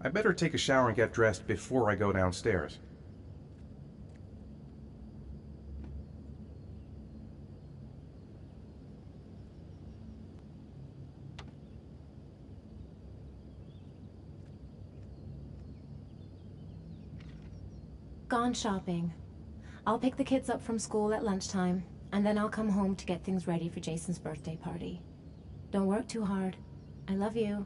I better take a shower and get dressed before I go downstairs. Gone shopping. I'll pick the kids up from school at lunchtime, and then I'll come home to get things ready for Jason's birthday party. Don't work too hard. I love you.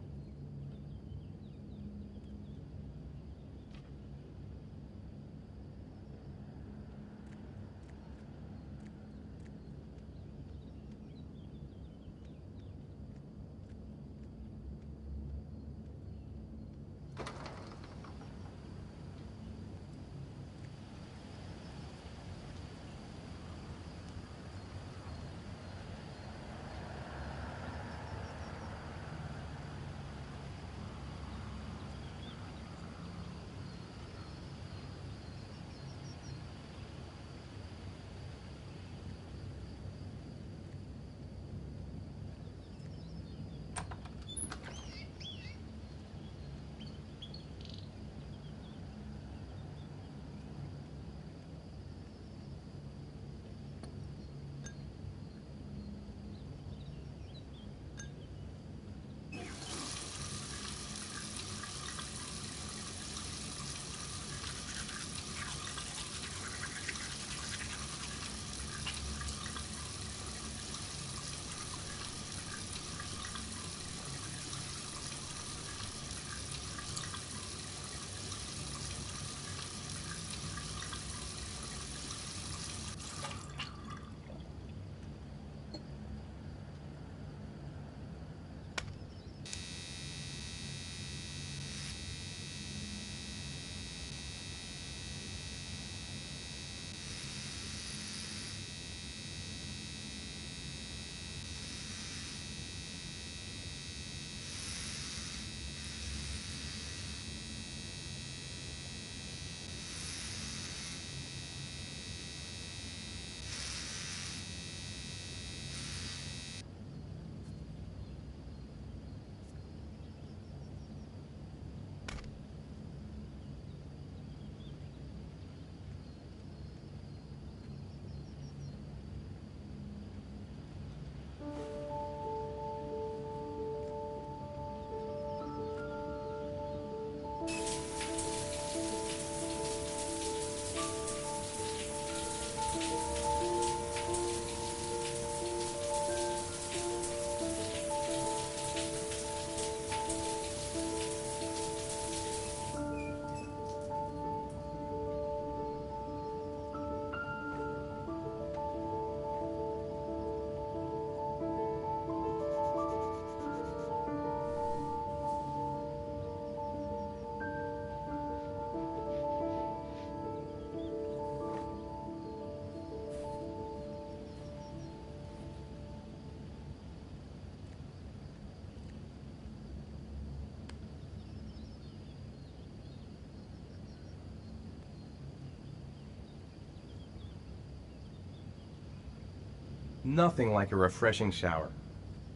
Nothing like a refreshing shower.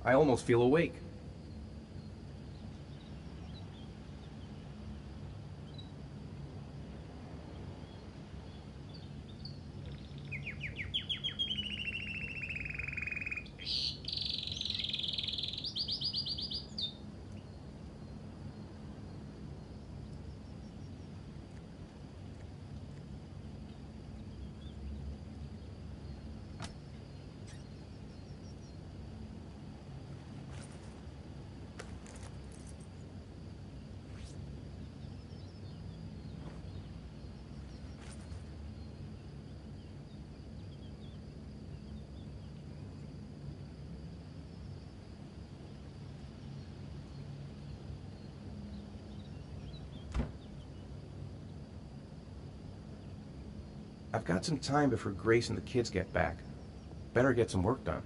I almost feel awake. I've got some time before Grace and the kids get back. Better get some work done.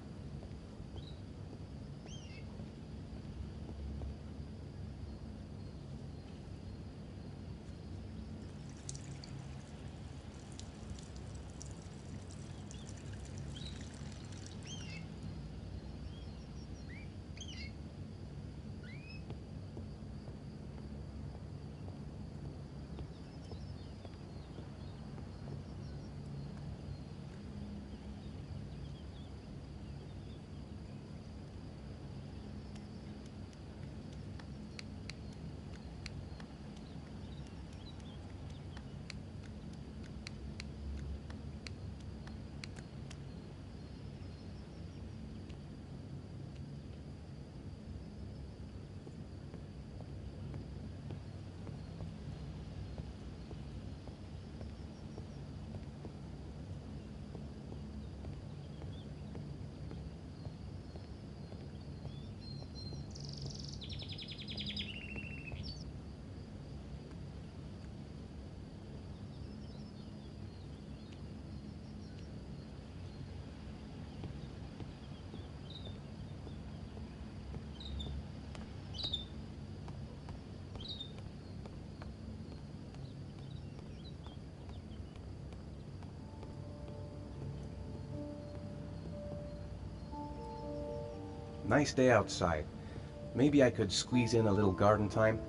Nice day outside. Maybe I could squeeze in a little garden time.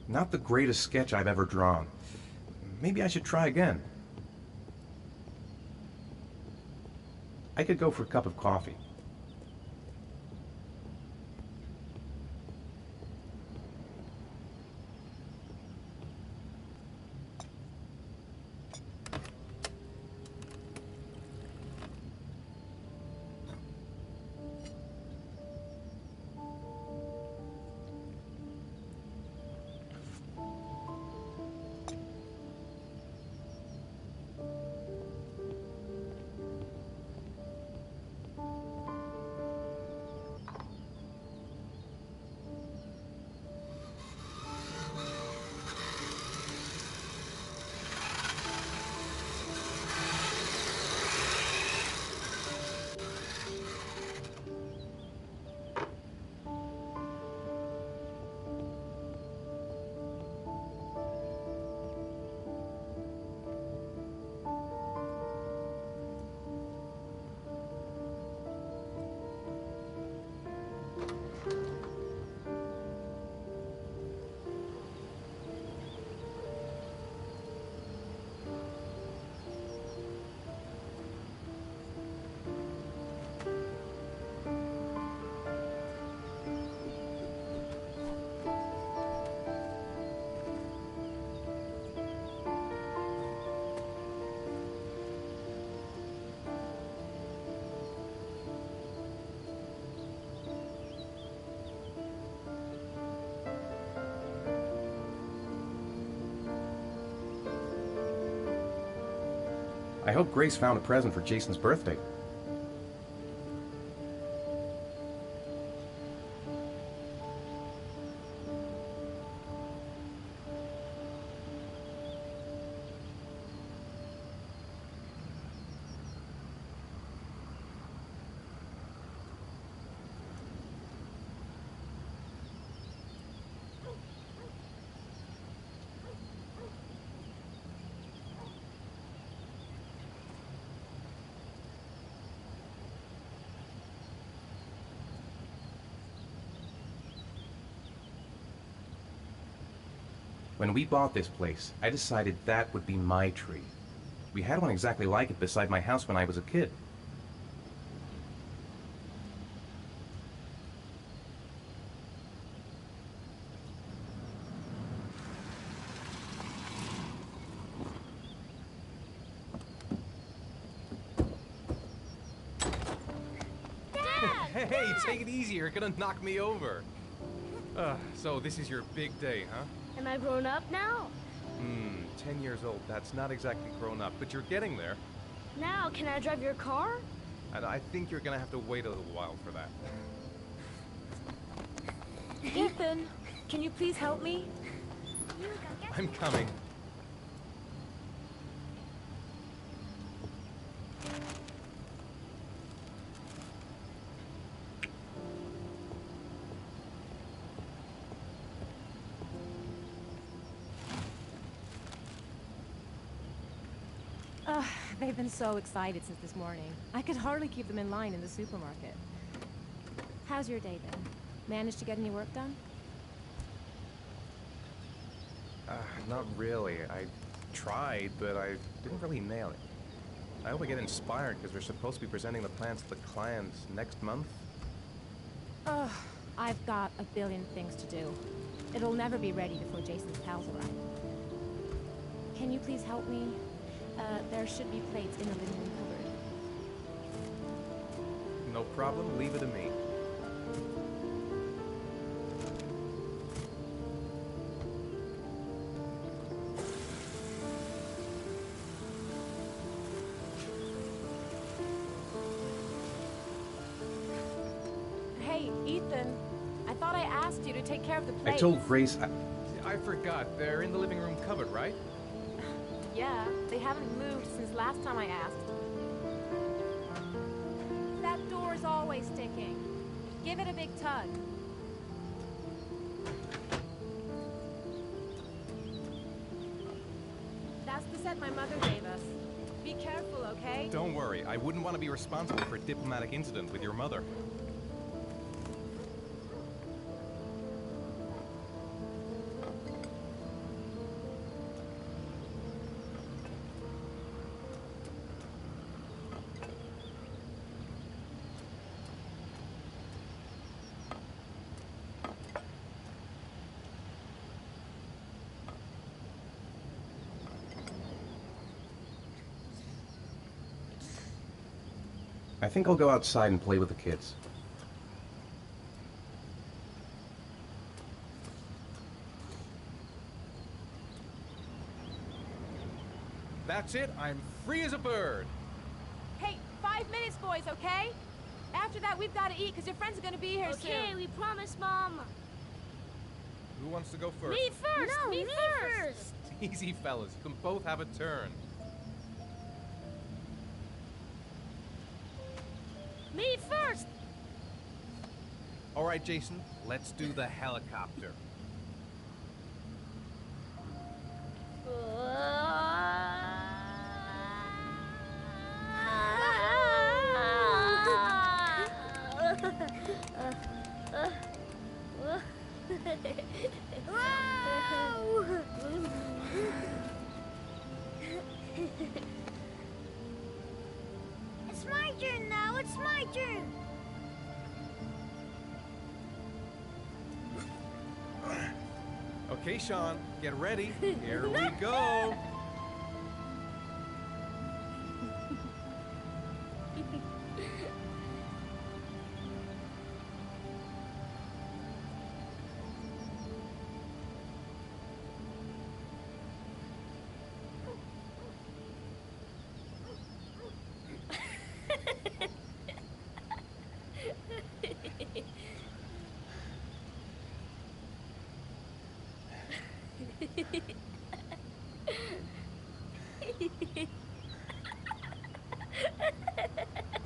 Not the greatest sketch I've ever drawn. Maybe I should try again. I could go for a cup of coffee. I hope Grace found a present for Jason's birthday. When we bought this place, I decided that would be my tree. We had one exactly like it beside my house when I was a kid. Hey, take it easy. You're gonna knock me over. So this is your big day, huh? Am I grown up now? 10 years old. That's not exactly grown up, but you're getting there. Now, can I drive your car? And I think you're gonna have to wait a little while for that. Ethan, can you please help me? I'm coming. They've been so excited since this morning. I could hardly keep them in line in the supermarket. How's your day then? Managed to get any work done? Not really. I tried, but I didn't really nail it. I hope I get inspired because we're supposed to be presenting the plans to the clients next month. Ugh, I've got a billion things to do. It'll never be ready before Jason's pals arrive. Can you please help me? There should be plates in the living room cupboard. No problem. Leave it to me. Hey, Ethan. I thought I asked you to take care of the I plates. told Grace. I forgot. They're in the living room cupboard, right? Yeah, they haven't moved since last time I asked. That door's always sticking. Give it a big tug. That's the set my mother gave us. Be careful, okay? Don't worry. I wouldn't want to be responsible for a diplomatic incident with your mother. I think I'll go outside and play with the kids. That's it. I'm free as a bird. Hey, 5 minutes, boys, okay? After that, we've got to eat, because your friends are going to be here soon. Okay, we promise, Mom. Who wants to go first? Me first! No, me me first! Easy, fellas. You can both have a turn. Me first! All right, Jason. Let's do the helicopter. It's my turn now, it's my turn! Okay, Sean. Get ready. Here we go.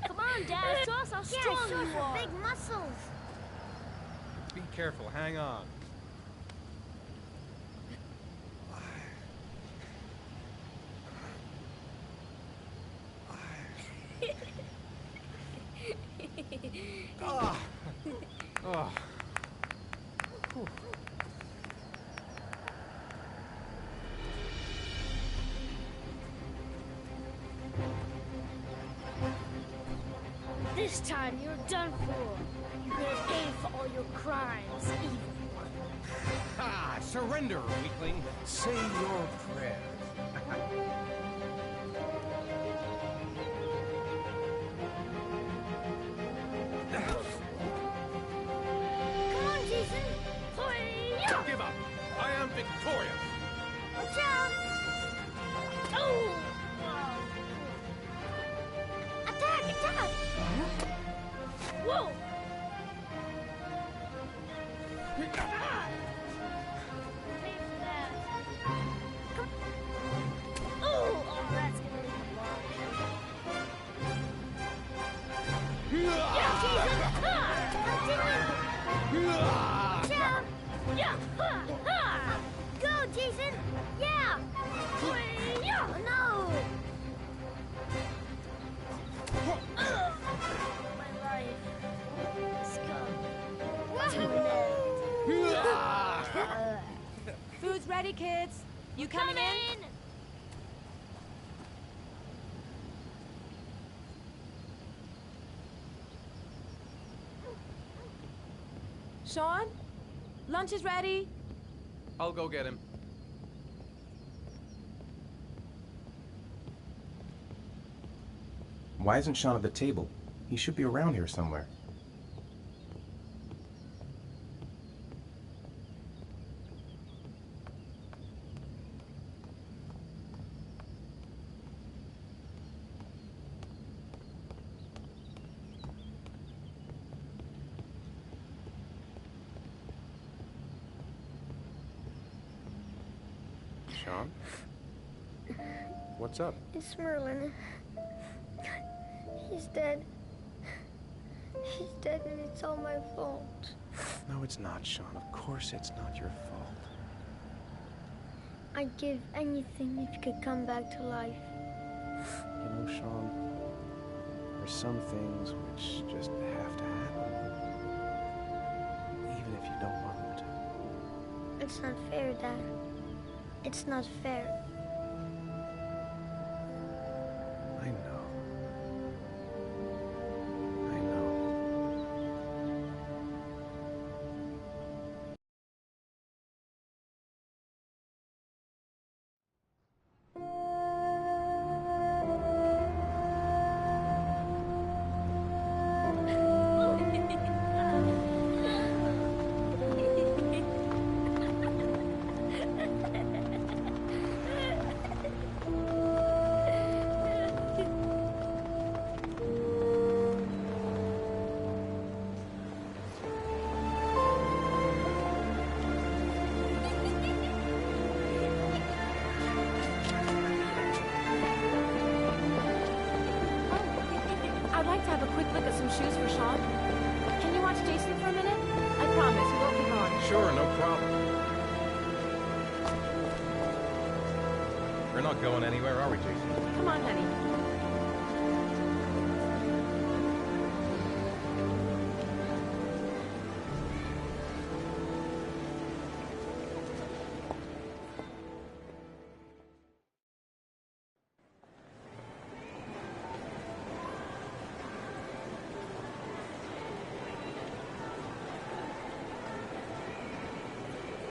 Come on, Dad, show us how strong you are! Big muscles! Be careful. Hang on. Oh. This time you're done for. You're gonna pay for all your crimes, evil one. Ha! Surrender, weakling. Say your prayer. Come on, Jason! Pull! victorious! Watch out! Oh! Attack! Attack! Whoa! Ah! Pay for that. Oh, that's gonna leave a mark. Yeah, Jason! Continue! Watch out! Yeah! Go, Jason! Yeah! Yeah! No! My life has come to an end. Food's ready, kids. You coming in? Sean? Lunch is ready. I'll go get him. Why isn't Sean at the table? He should be around here somewhere. Sean? What's up? It's Merlin. He's dead. He's dead and it's all my fault. No, it's not, Sean. Of course it's not your fault. I'd give anything if you could come back to life. You know, Sean, there's some things which just have to happen. Even if you don't want them to. It's not fair, Dad. It's not fair. I know. I know. I'd like to have a quick look at some shoes for Sean. Can you watch Jason for a minute? I promise, we won't be gone. Sure, no problem. We're not going anywhere, are we, Jason? Come on, honey.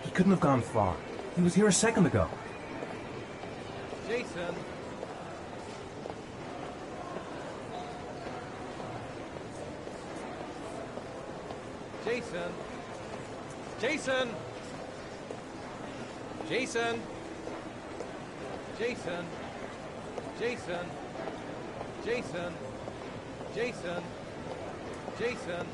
He couldn't have gone far. He was here a second ago. Jason! Jason! Jason! Jason! Jason! Jason! Jason! Jason! Jason!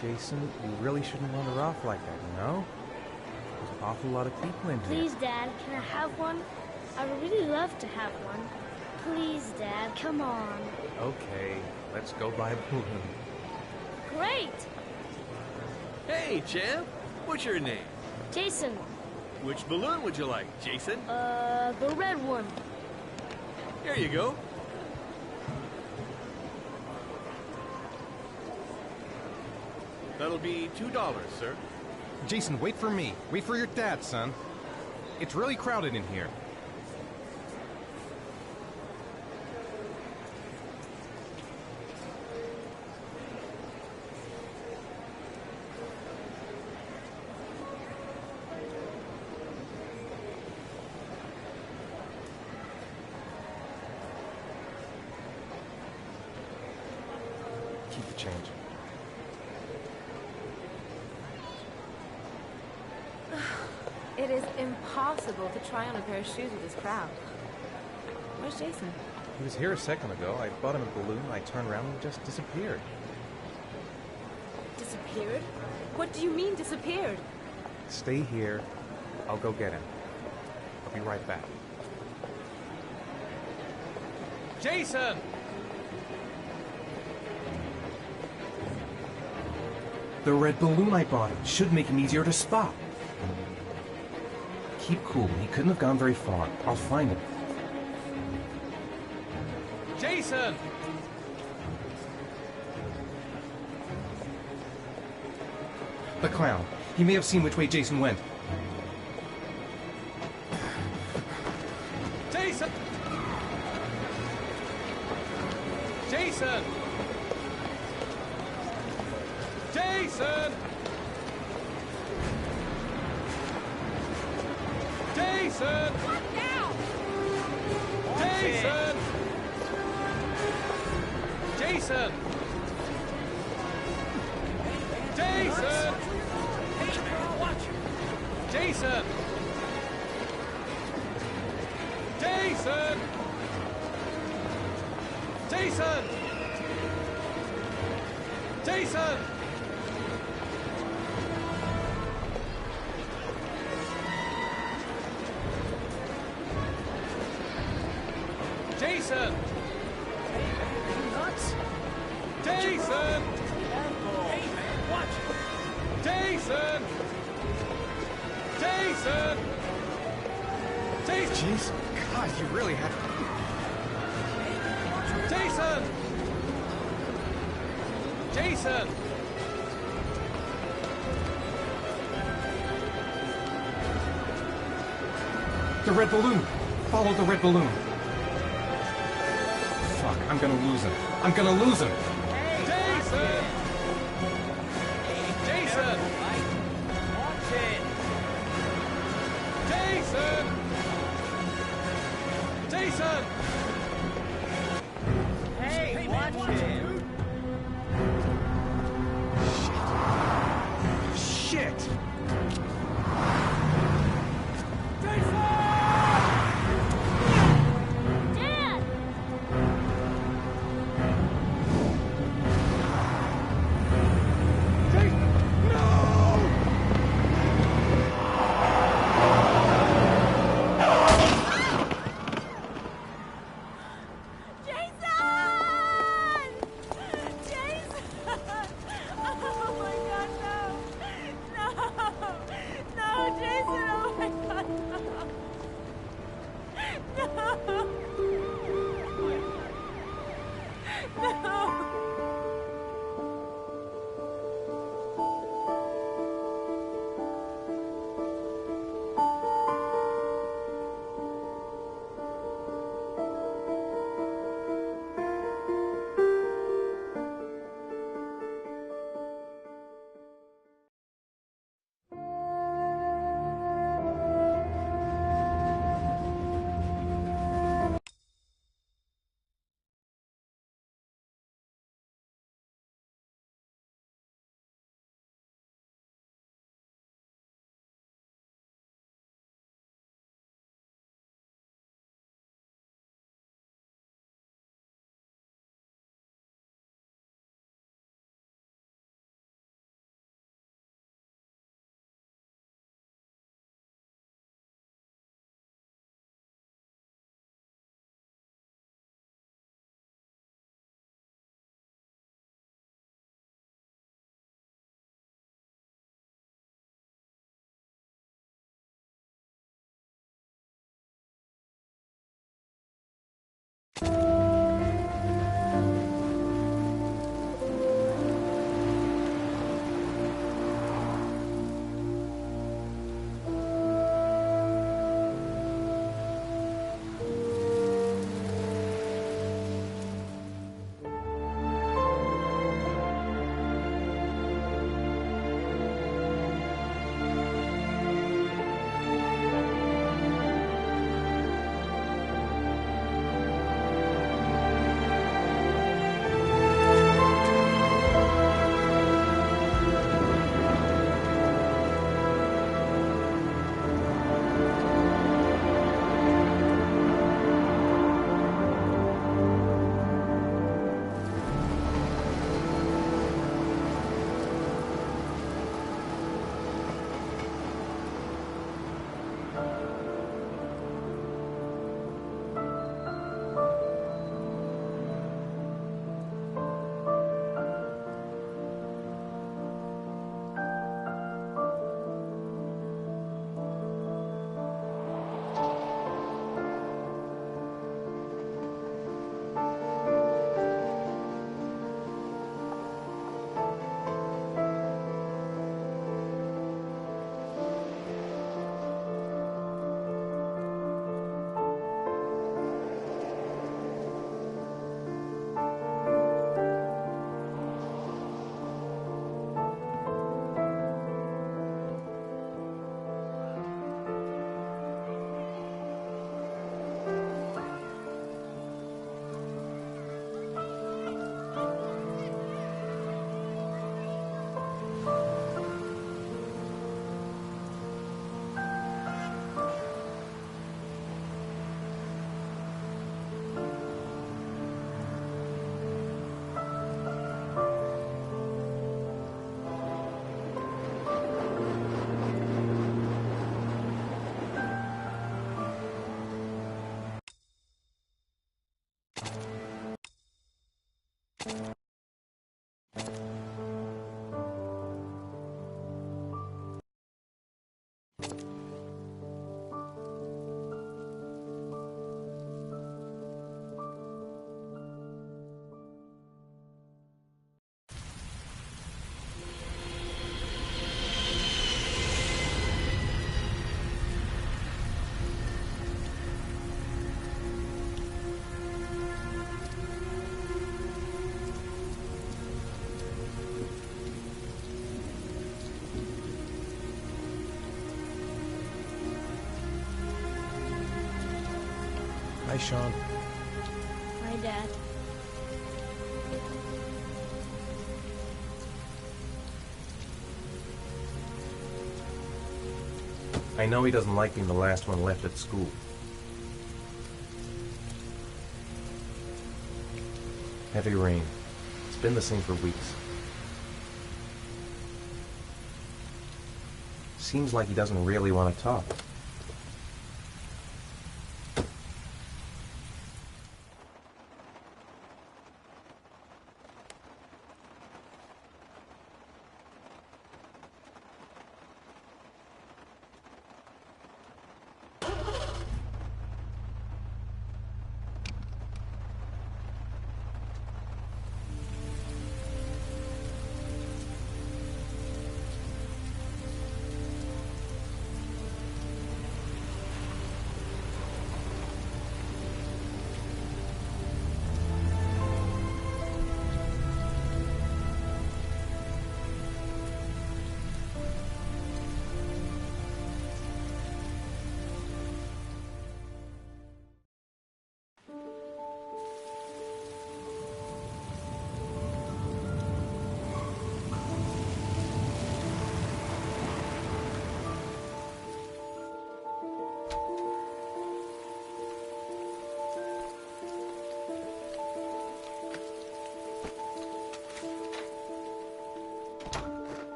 Jason, you really shouldn't wander off like that, you know? There's an awful lot of people in here. Please, Dad, can I have one? I would really love to have one. Please, Dad, come on. Okay, let's go buy a balloon. Great! Hey, champ. What's your name? Jason, Which balloon would you like, Jason? the red one. Here you go. That'll be $2, sir. Jason, wait for me. Wait for your dad, son. It's really crowded in here. keep the change. It is impossible to try on a pair of shoes with this crowd. Where's Jason? He was here a second ago. I bought him a balloon. I turned around and he just disappeared. Disappeared? What do you mean disappeared? Stay here. I'll go get him. I'll be right back. Jason! The red balloon I bought him should make him easier to spot. Keep cool. He couldn't have gone very far. I'll find him. Jason! The clown. He may have seen which way Jason went. Jason! Jason! Jason! Jason! What now? Jason! Jason! Jason! Jason! Jason! Jason! Jason! Jason! Nuts? Jason! Hey, man, watch it. Jason! Jason! Jason! Jeez. God, you really had... Jason! Jason! The red balloon! Follow the red balloon! Fuck, I'm gonna lose him. I'm gonna lose him! Jason! Jason! Watch it. Jason! Jason! Hey, watch it. Shit! Dad! Hi, Sean. Hi, Dad. I know he doesn't like being the last one left at school. Heavy rain. It's been the same for weeks. Seems like he doesn't really want to talk.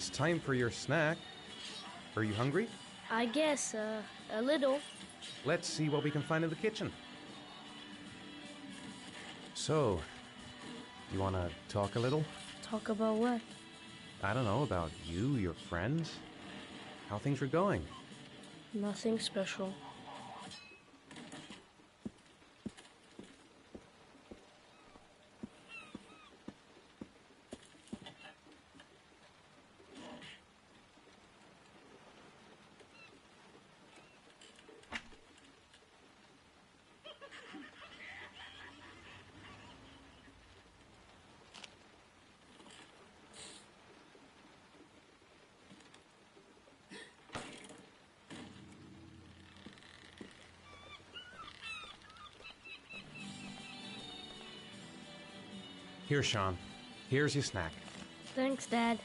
It's time for your snack. Are you hungry? I guess, a little. Let's see what we can find in the kitchen. So, you want to talk a little? Talk about what? I don't know, about you, your friends, how things are going. Nothing special. Here, Sean. Here's your snack. Thanks, Dad.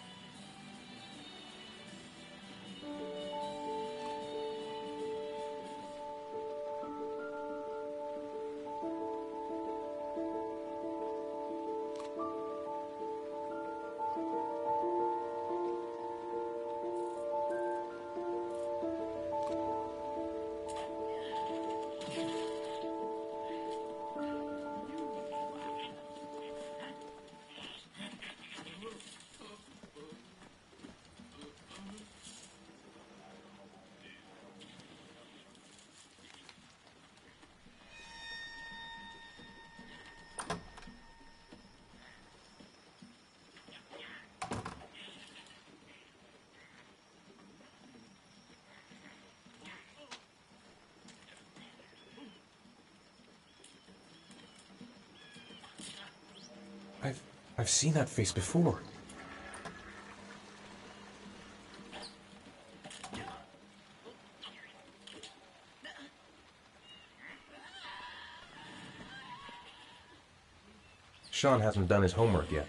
I've seen that face before. Sean hasn't done his homework yet.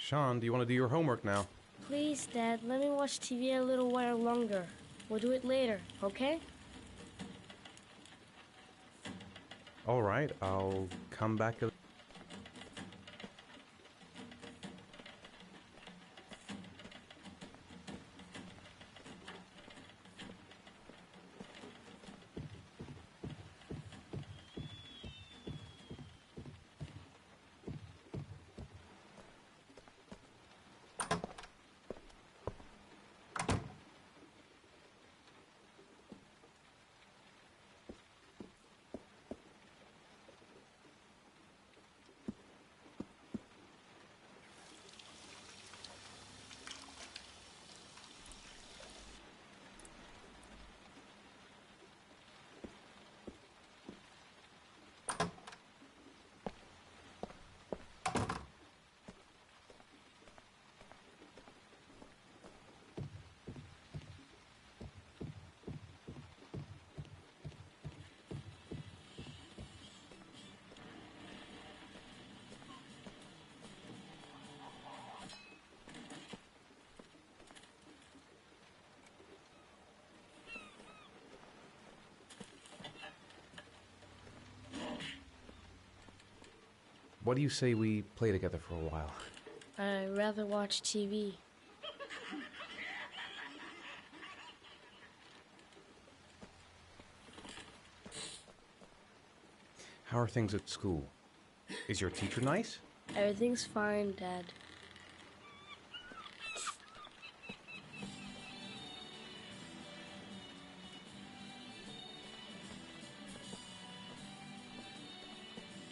Sean, do you want to do your homework now? Please, Dad, let me watch TV a little while longer. We'll do it later, okay? All right, I'll come back. What do you say we play together for a while? I'd rather watch TV. How are things at school? Is your teacher nice? Everything's fine, Dad.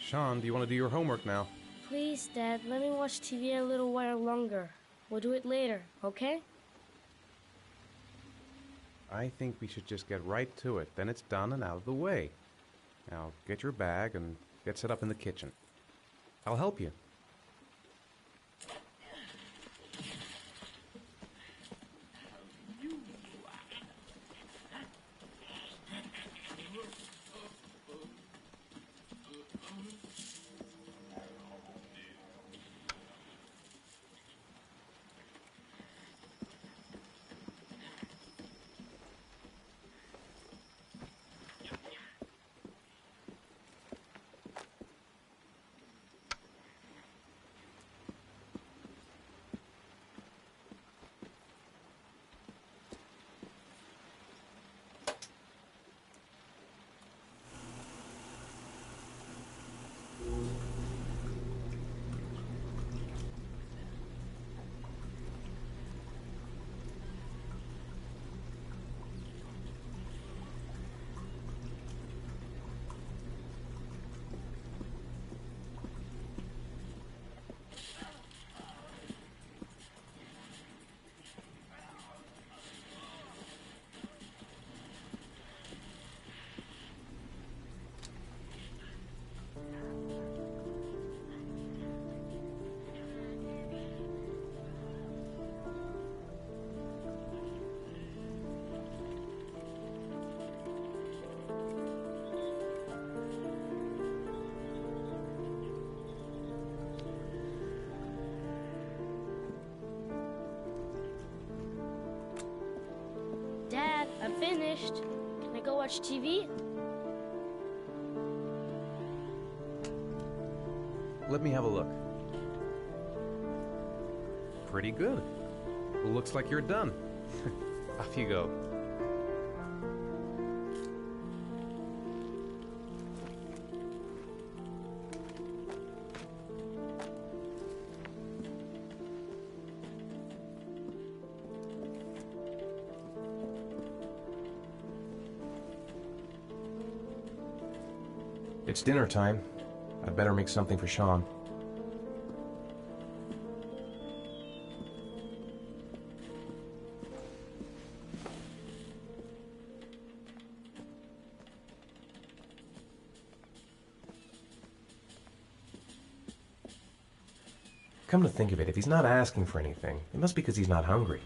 Sean, do you want to do your homework now? Please, Dad, let me watch TV a little while longer. We'll do it later, okay? I think we should just get right to it. Then it's done and out of the way. Now, get your bag and get set up in the kitchen. I'll help you. Dad, I'm finished. Can I go watch TV? Let me have a look. Pretty good. Looks like you're done. Off you go. It's dinner time. I'd better make something for Sean. Come to think of it, if he's not asking for anything, it must be because he's not hungry.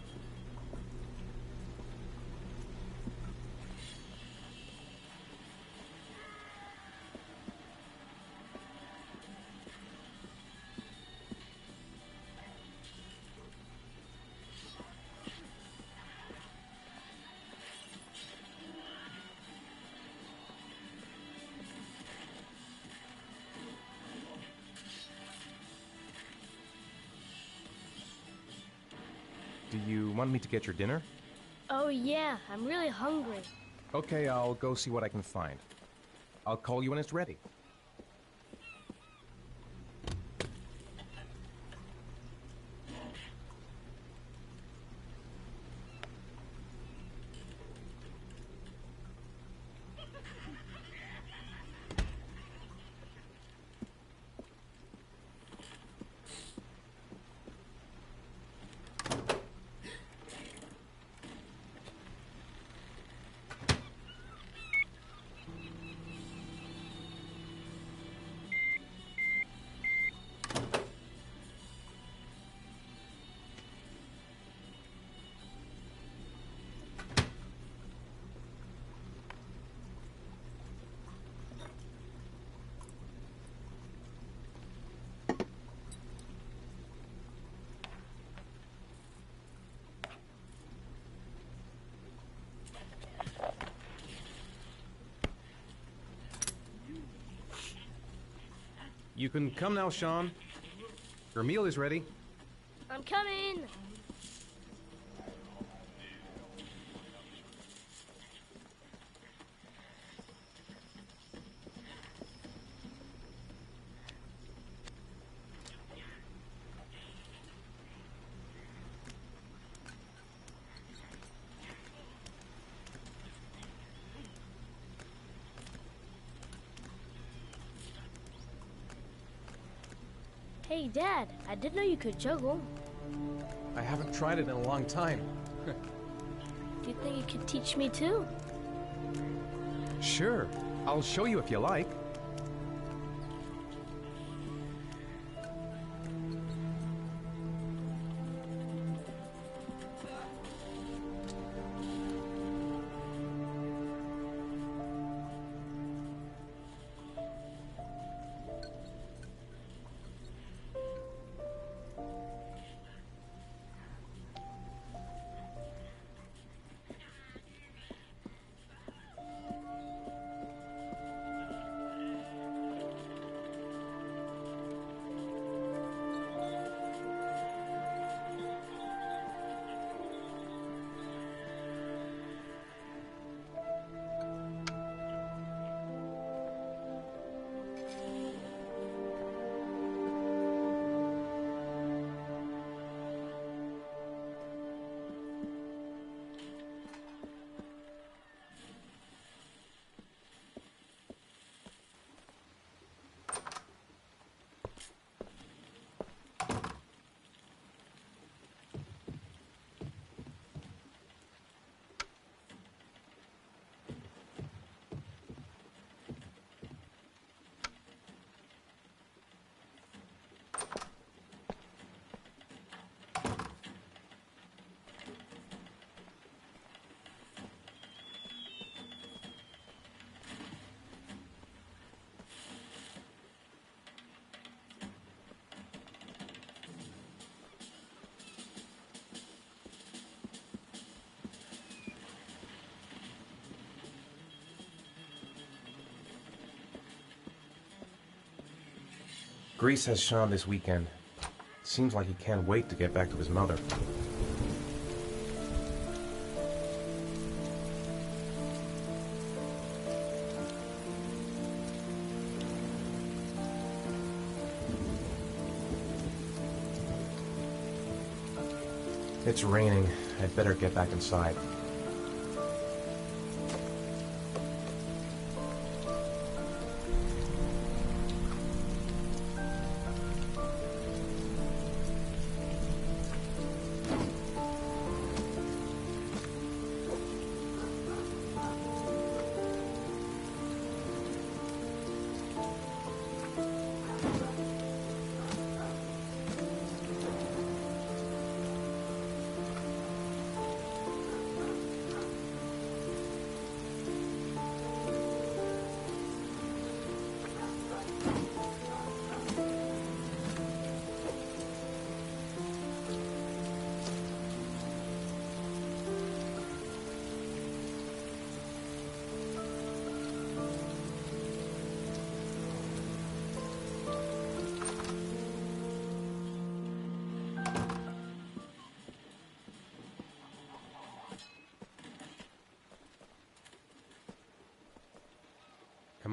Do you want me to get your dinner? Oh yeah, I'm really hungry. Okay, I'll go see what I can find. I'll call you when it's ready. You can come now, Sean. Your meal is ready. I'm coming. Hey, Dad, I didn't know you could juggle. I haven't tried it in a long time. Do you think you could teach me too? Sure. I'll show you if you like. Grease has Sean this weekend. Seems like he can't wait to get back to his mother. It's raining. I'd better get back inside.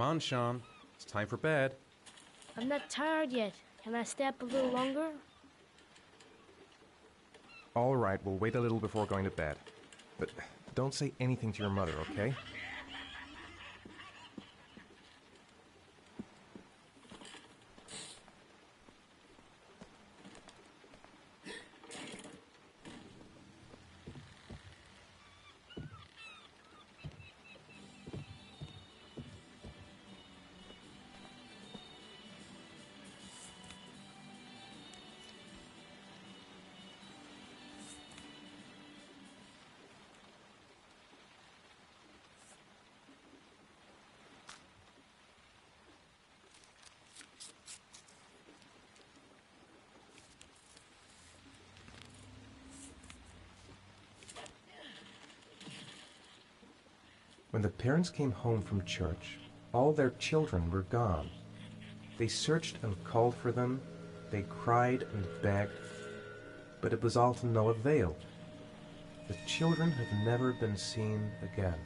Come on, Sean. It's time for bed. I'm not tired yet. Can I stay up a little longer? All right, we'll wait a little before going to bed. But don't say anything to your mother, okay? When the parents came home from church, all their children were gone. They searched and called for them, they cried and begged, but it was all to no avail. The children have never been seen again.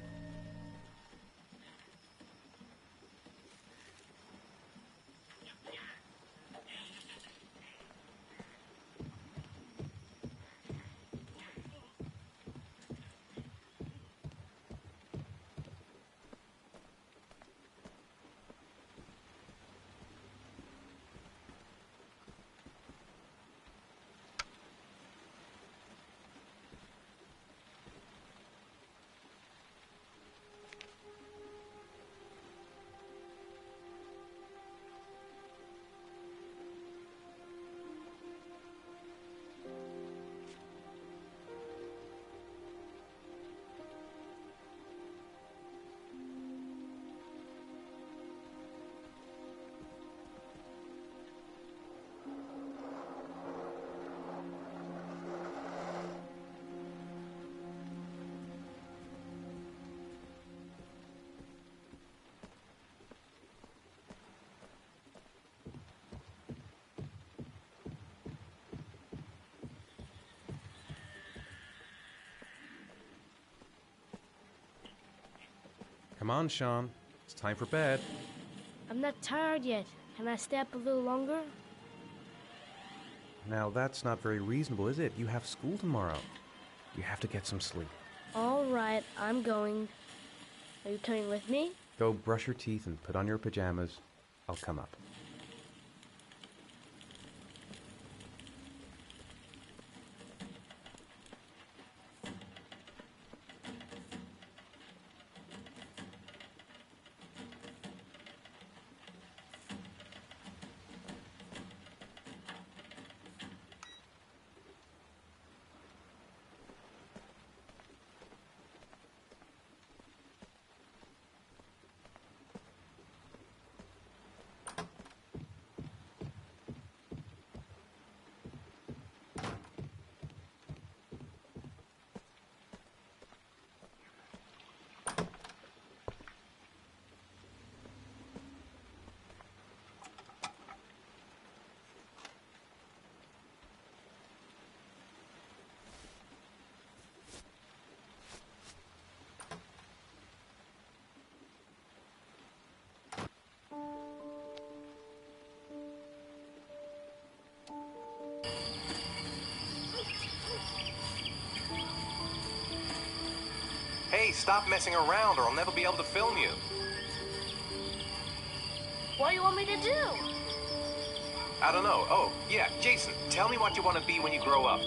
Come on, Sean. It's time for bed. I'm not tired yet. Can I stay up a little longer? Now, that's not very reasonable, is it? You have school tomorrow. You have to get some sleep. All right, I'm going. Are you coming with me? Go brush your teeth and put on your pajamas. I'll come up. Hey, stop messing around or I'll never be able to film you. What do you want me to do? I don't know. Oh, yeah, Jason, tell me what you want to be when you grow up.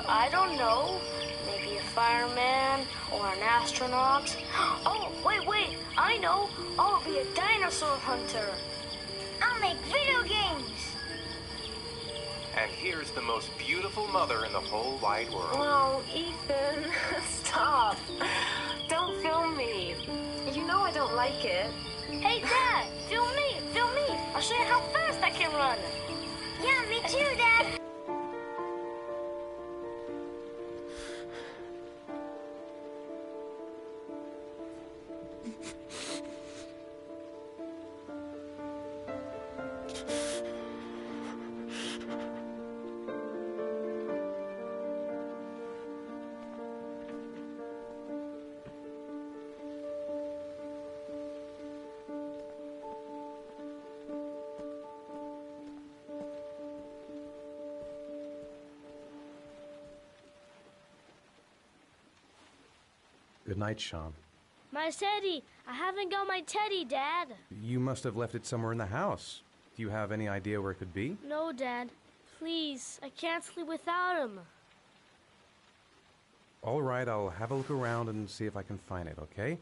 I don't know. Maybe a fireman or an astronaut. Oh, wait, I know. I'll be a dinosaur hunter. I'll make video games. And here's the most beautiful mother in the whole wide world. Oh, Ethan, stop. Don't film me. You know I don't like it. Hey, Dad, film me. I'll show you how fast I can run. Yeah, me too, Dad. Good night, Sean. My teddy! I haven't got my teddy, Dad! You must have left it somewhere in the house. Do you have any idea where it could be? No, Dad. Please, I can't sleep without him. All right, I'll have a look around and see if I can find it, okay?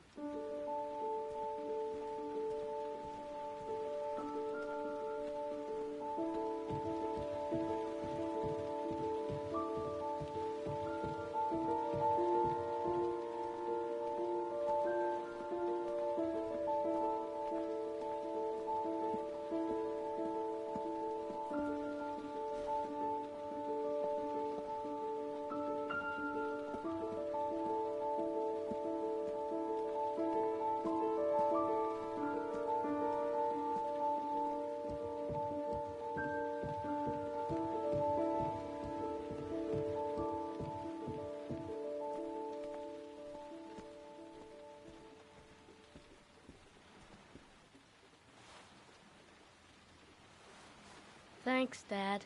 Thanks, Dad.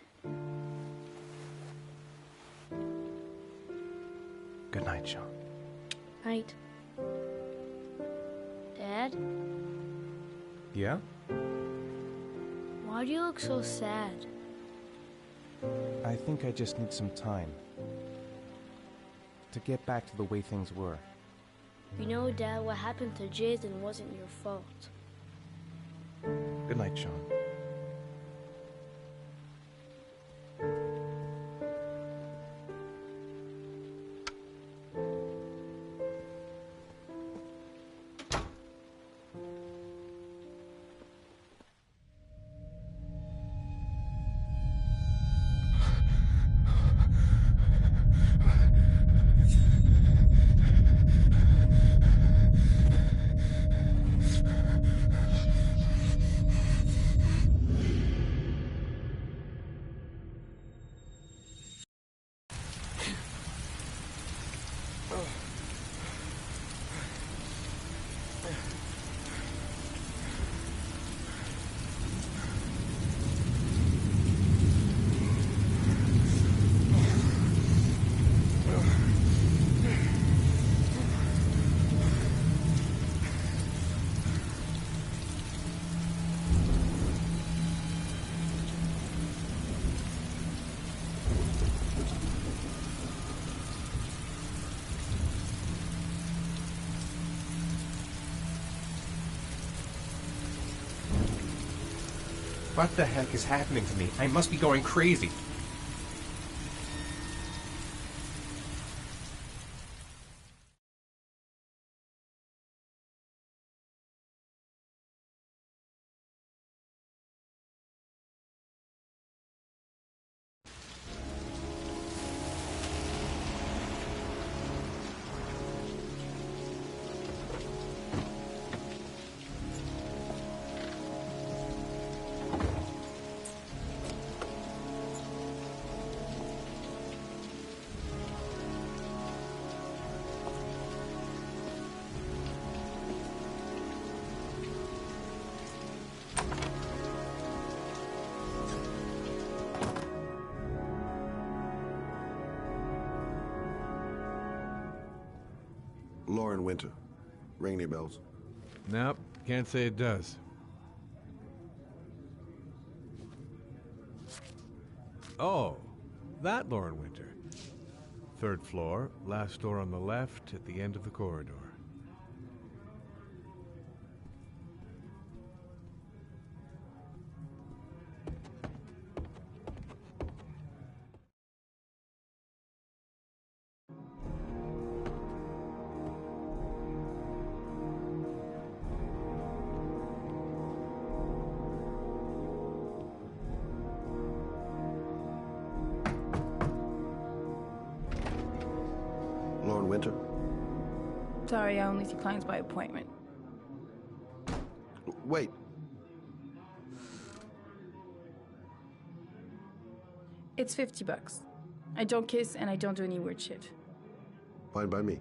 Good night, Sean. Night. Dad, Yeah? why do you look so sad? I think I just need some time to get back to the way things were. You know, Dad, what happened to Jason wasn't your fault. Good night, Sean. What the heck is happening to me? I must be going crazy. Lauren Winter. Ring any bells? Nope, can't say it does. Oh, that Lauren Winter. Third floor, last door on the left at the end of the corridor. Lauren Winter? Sorry, I only see clients by appointment. Wait. It's $50. I don't kiss and I don't do any weird shit. Fine by me.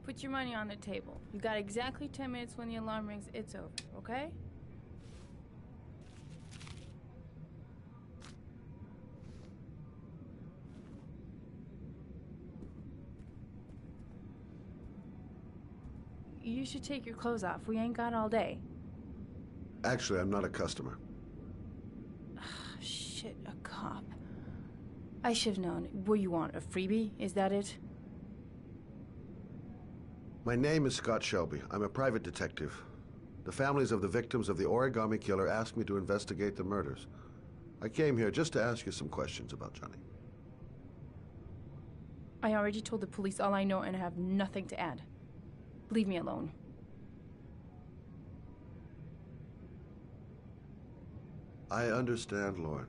Put your money on the table. You got exactly 10 minutes when the alarm rings. It's over, okay? you should take your clothes off. We ain't got all day. Actually, I'm not a customer. Shit, a cop. I should have known. What do you want, a freebie? Is that it? My name is Scott Shelby. I'm a private detective. The families of the victims of the Origami Killer asked me to investigate the murders. I came here just to ask you some questions about Johnny. I already told the police all I know and I have nothing to add. Leave me alone. I understand, Lauren.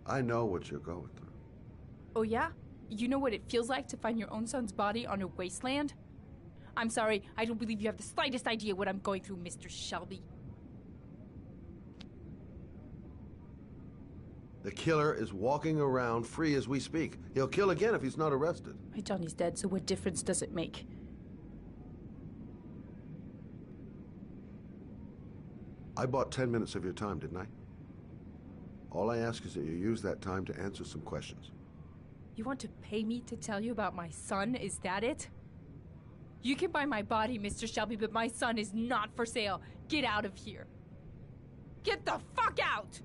I know what you're going through. Oh yeah? You know what it feels like to find your own son's body on a wasteland? I'm sorry, I don't believe you have the slightest idea what I'm going through, Mr. Shelby. The killer is walking around free as we speak. He'll kill again if he's not arrested. My Johnny's dead, so what difference does it make? I bought 10 minutes of your time, didn't I? All I ask is that you use that time to answer some questions. You want to pay me to tell you about my son? Is that it? You can buy my body, Mr. Shelby, but my son is not for sale. Get out of here. Get the fuck out!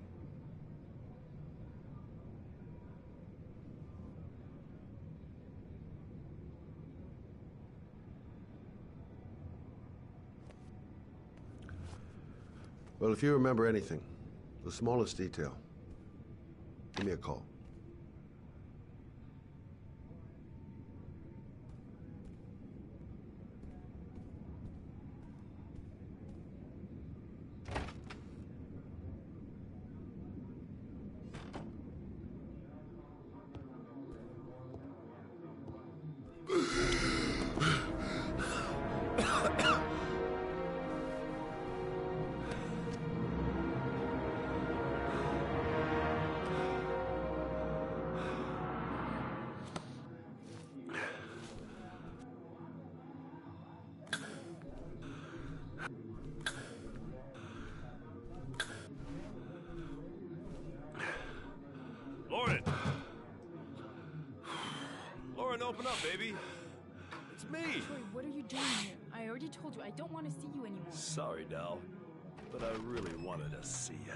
Well, if you remember anything, the smallest detail, give me a call. Lauren! Lauren, open up, baby. It's me. Troy, what are you doing here? I already told you I don't want to see you anymore. Sorry, Dal, but I really wanted to see ya.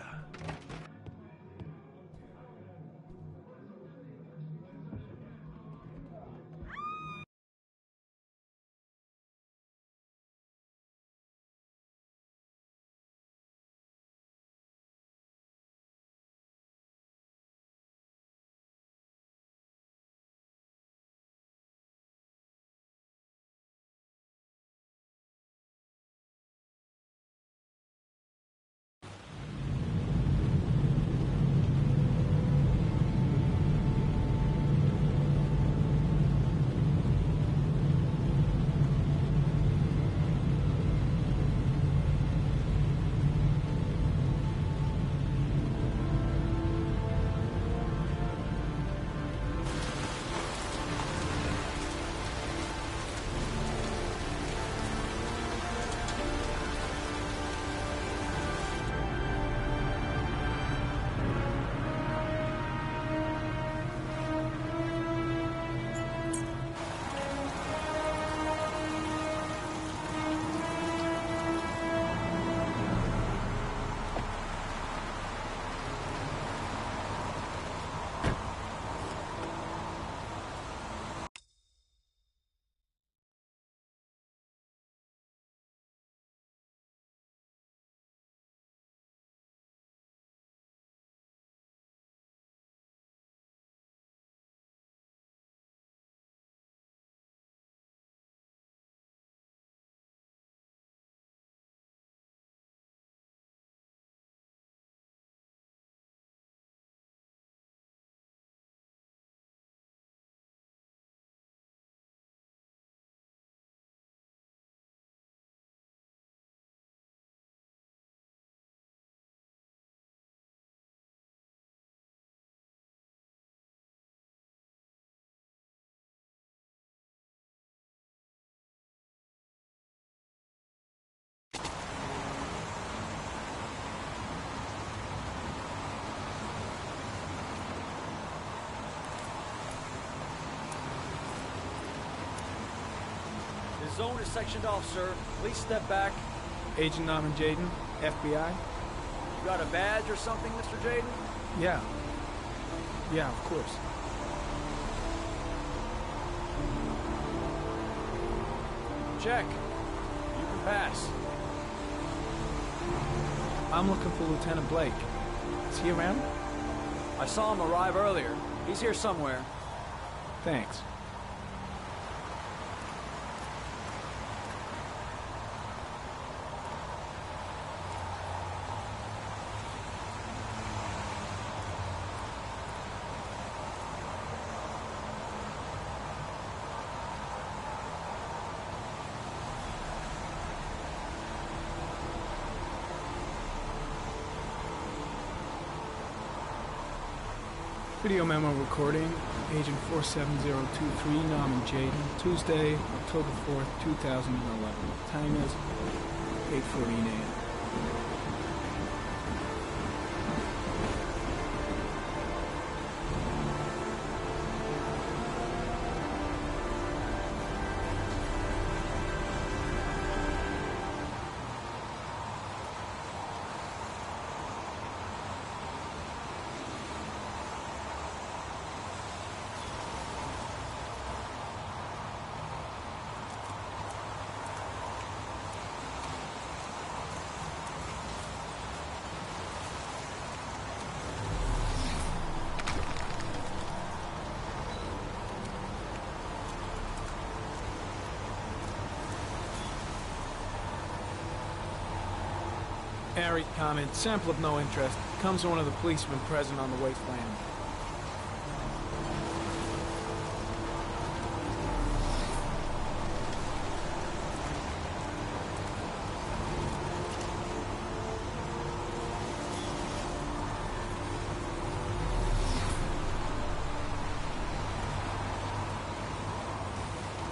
zone is sectioned off, sir. Please step back. Agent Norman Jaden, FBI. You got a badge or something, Mr. Jaden? Yeah. Yeah, of course. Check. You can pass. I'm looking for Lieutenant Blake. Is he around? I saw him arrive earlier. He's here somewhere. Thanks. Video memo recording, Agent 47023, Norman Jaden, Tuesday, October 4th, 2011. Time is 8:14 a.m. Harry comment, sample of no interest. Comes from one of the policemen present on the wasteland.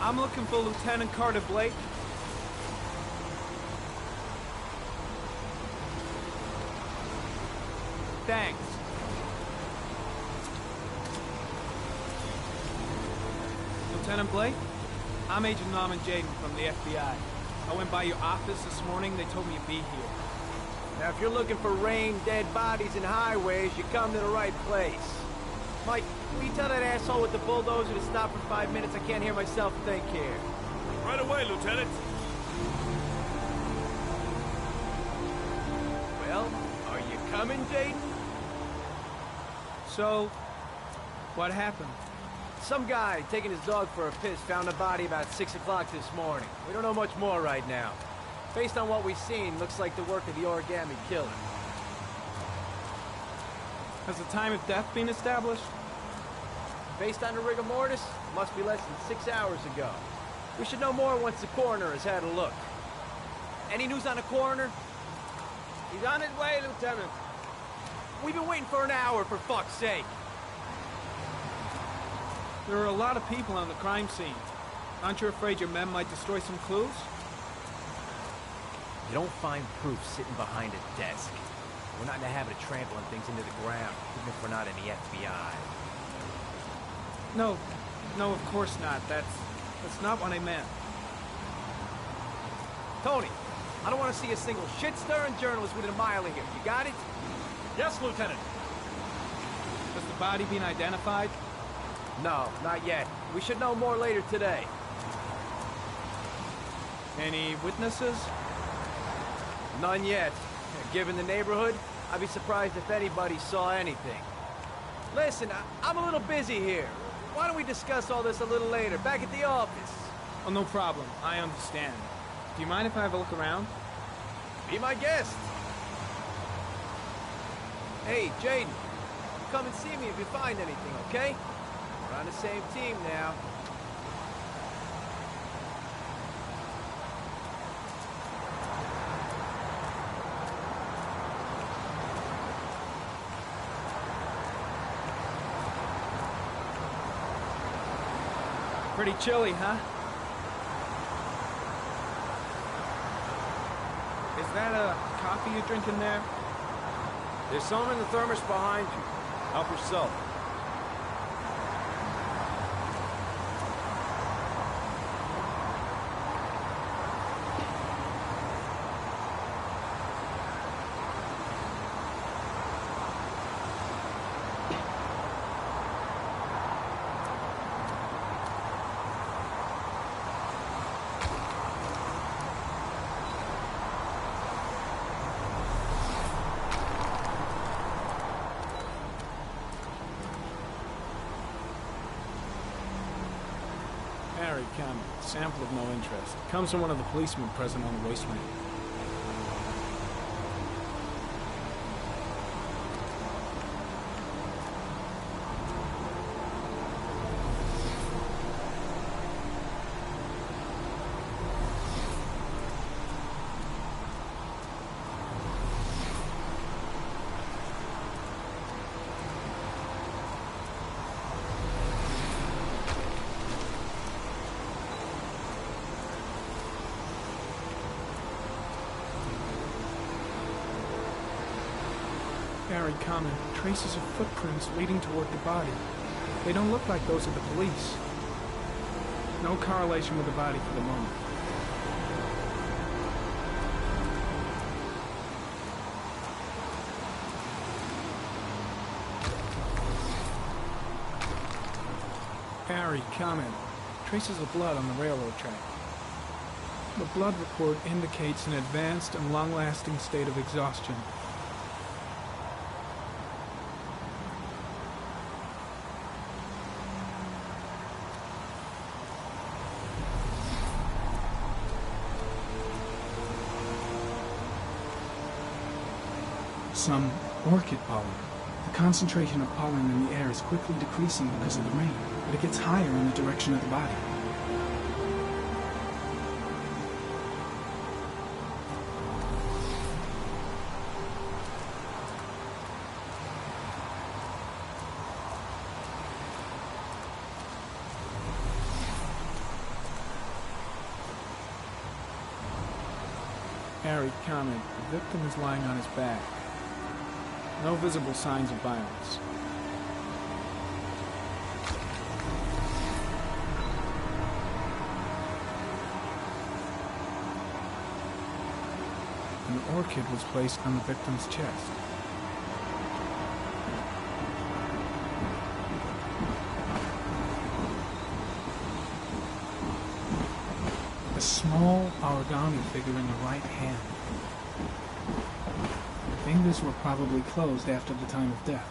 I'm looking for Lieutenant Carter Blake. Thanks. Lieutenant Blake? I'm Agent Norman Jaden from the FBI. I went by your office this morning. They told me you'd be here. Now, if you're looking for rain, dead bodies, and highways, you come to the right place. Mike, will you tell that asshole with the bulldozer to stop for 5 minutes? I can't hear myself think here. Right away, Lieutenant. Well, are you coming, Jaden? So, what happened? Some guy taking his dog for a piss found a body about 6 o'clock this morning. We don't know much more right now. Based on what we've seen, looks like the work of the origami killer. Has the time of death been established? Based on the rigor mortis, must be less than 6 hours ago. We should know more once the coroner has had a look. Any news on the coroner? He's on his way, Lieutenant. We've been waiting for an hour, for fuck's sake. There are a lot of people on the crime scene. Aren't you afraid your men might destroy some clues? You don't find proof sitting behind a desk. We're not in the habit of trampling things into the ground, even if we're not in the FBI. No, of course not. That's not what I meant. Tony, I don't want to see a single shit-stirring journalist within a mile of here. You got it? Yes, Lieutenant. Has the body been identified? No, not yet. We should know more later today. Any witnesses? None yet. Given the neighborhood, I'd be surprised if anybody saw anything. Listen, I'm a little busy here. Why don't we discuss all this a little later, back at the office? Oh, no problem. I understand. Do you mind if I have a look around? Be my guest. Hey, Jaden, come and see me if you find anything, okay? We're on the same team now. Pretty chilly, huh? Is that a coffee you're drinking there? There's some in the thermos behind you. Help yourself. Harry Cameron. Sample of no interest. Comes from one of the policemen present on the waste ramp. Harry Common, traces of footprints leading toward the body. They don't look like those of the police. No correlation with the body for the moment. Harry Common, traces of blood on the railroad track. The blood report indicates an advanced and long-lasting state of exhaustion. Some orchid pollen. The concentration of pollen in the air is quickly decreasing because of the rain, but it gets higher in the direction of the body. Harry commented, the victim is lying on his back. No visible signs of violence. An orchid was placed on the victim's chest. A small origami figure in the right hand. The fingers were probably closed after the time of death.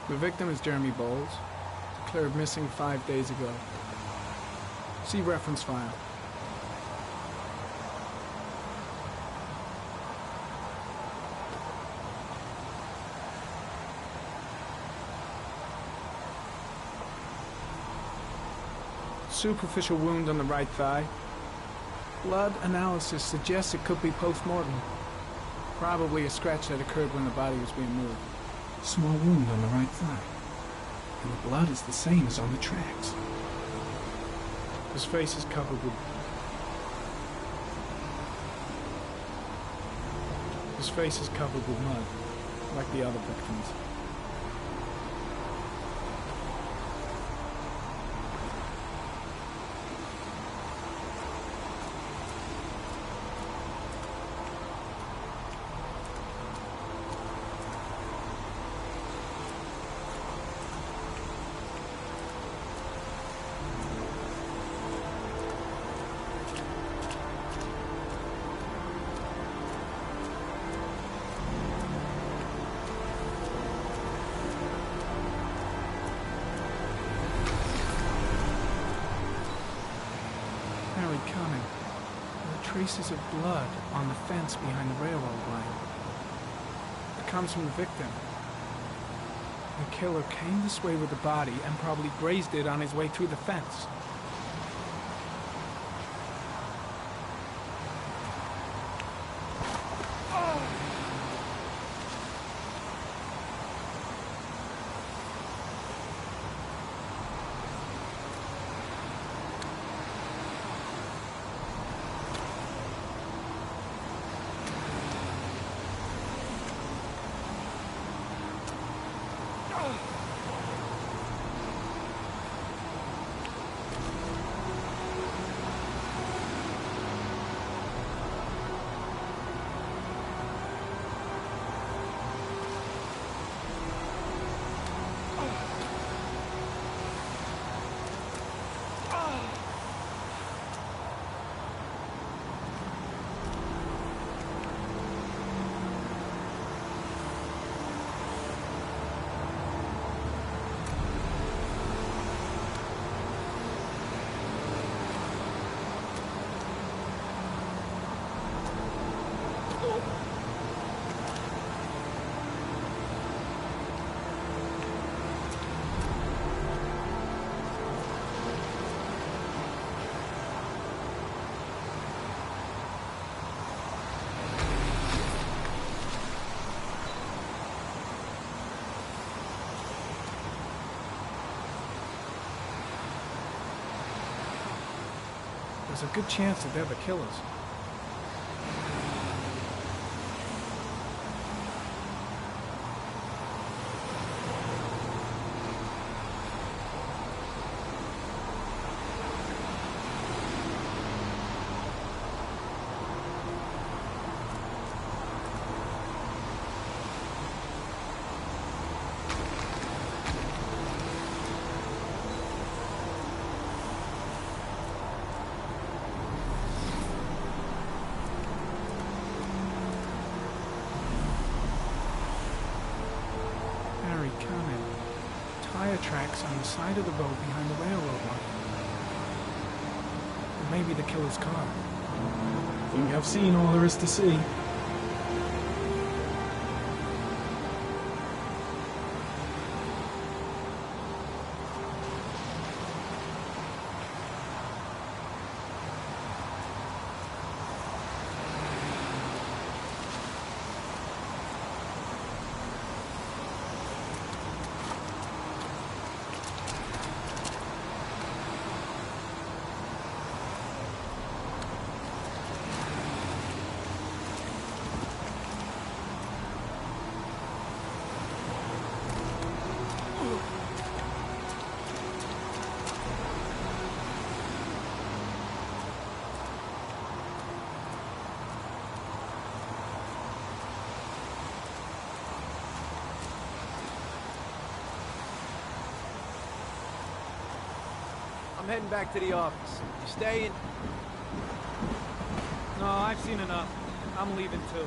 The victim is Jeremy Bowles, declared missing 5 days ago. See reference file. Superficial wound on the right thigh. Blood analysis suggests it could be post-mortem. Probably a scratch that occurred when the body was being moved. Small wound on the right thigh. And the blood is the same as on the tracks. His face is covered with... His face is covered with mud, like the other victims. Coming. There are traces of blood on the fence behind the railroad line. It comes from the victim. The killer came this way with the body and probably grazed it on his way through the fence. There's a good chance that they're the killers. Tire tracks on the side of the road behind the railroad line. Or maybe the killer's car. I think I've seen all there is to see. I'm heading back to the office. You staying? No, I've seen enough. I'm leaving too.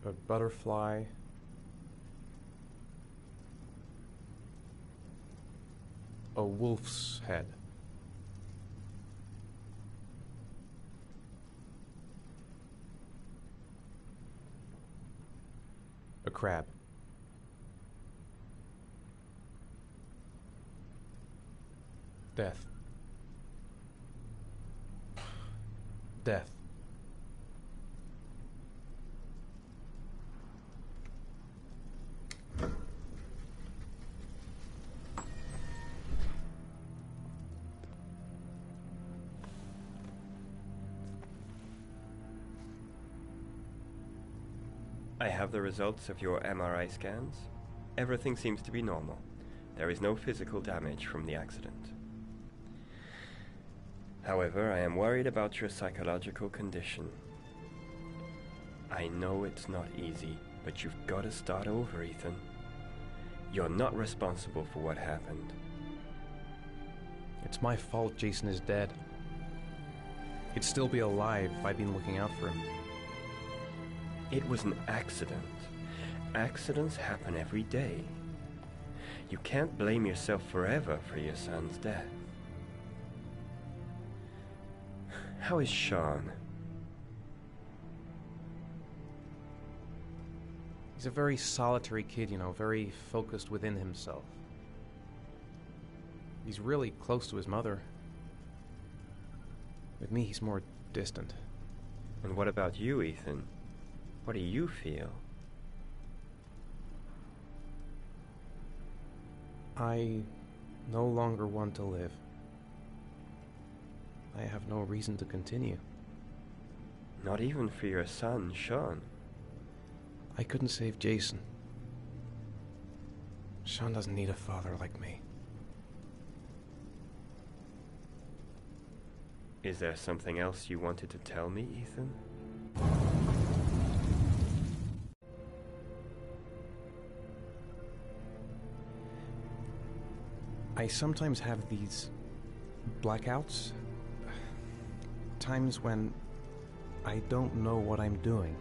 A butterfly. A wolf's head. A crab. Death. Death. I have the results of your MRI scans. Everything seems to be normal. There is no physical damage from the accident. However, I am worried about your psychological condition. I know it's not easy, but you've got to start over, Ethan. You're not responsible for what happened. It's my fault Jason is dead. He'd still be alive if I'd been looking out for him. It was an accident. Accidents happen every day. You can't blame yourself forever for your son's death. How is Sean? He's a very solitary kid, you know, very focused within himself. He's really close to his mother. With me, he's more distant. And what about you, Ethan? What do you feel? I no longer want to live. I have no reason to continue. Not even for your son, Sean. I couldn't save Jason. Sean doesn't need a father like me. Is there something else you wanted to tell me, Ethan? I sometimes have these blackouts. Times when I don't know what I'm doing.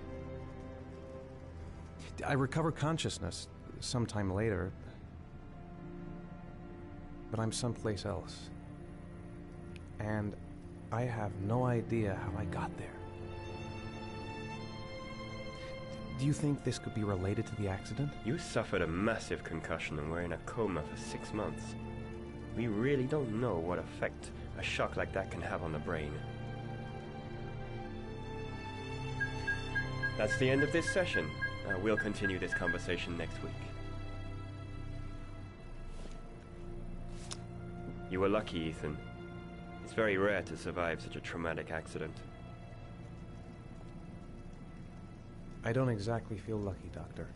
I recover consciousness sometime later, but I'm someplace else. And I have no idea how I got there. Do you think this could be related to the accident? You suffered a massive concussion and were in a coma for 6 months. We really don't know what effect a shock like that can have on the brain. That's the end of this session. We'll continue this conversation next week. You were lucky, Ethan. It's very rare to survive such a traumatic accident. I don't exactly feel lucky, Doctor.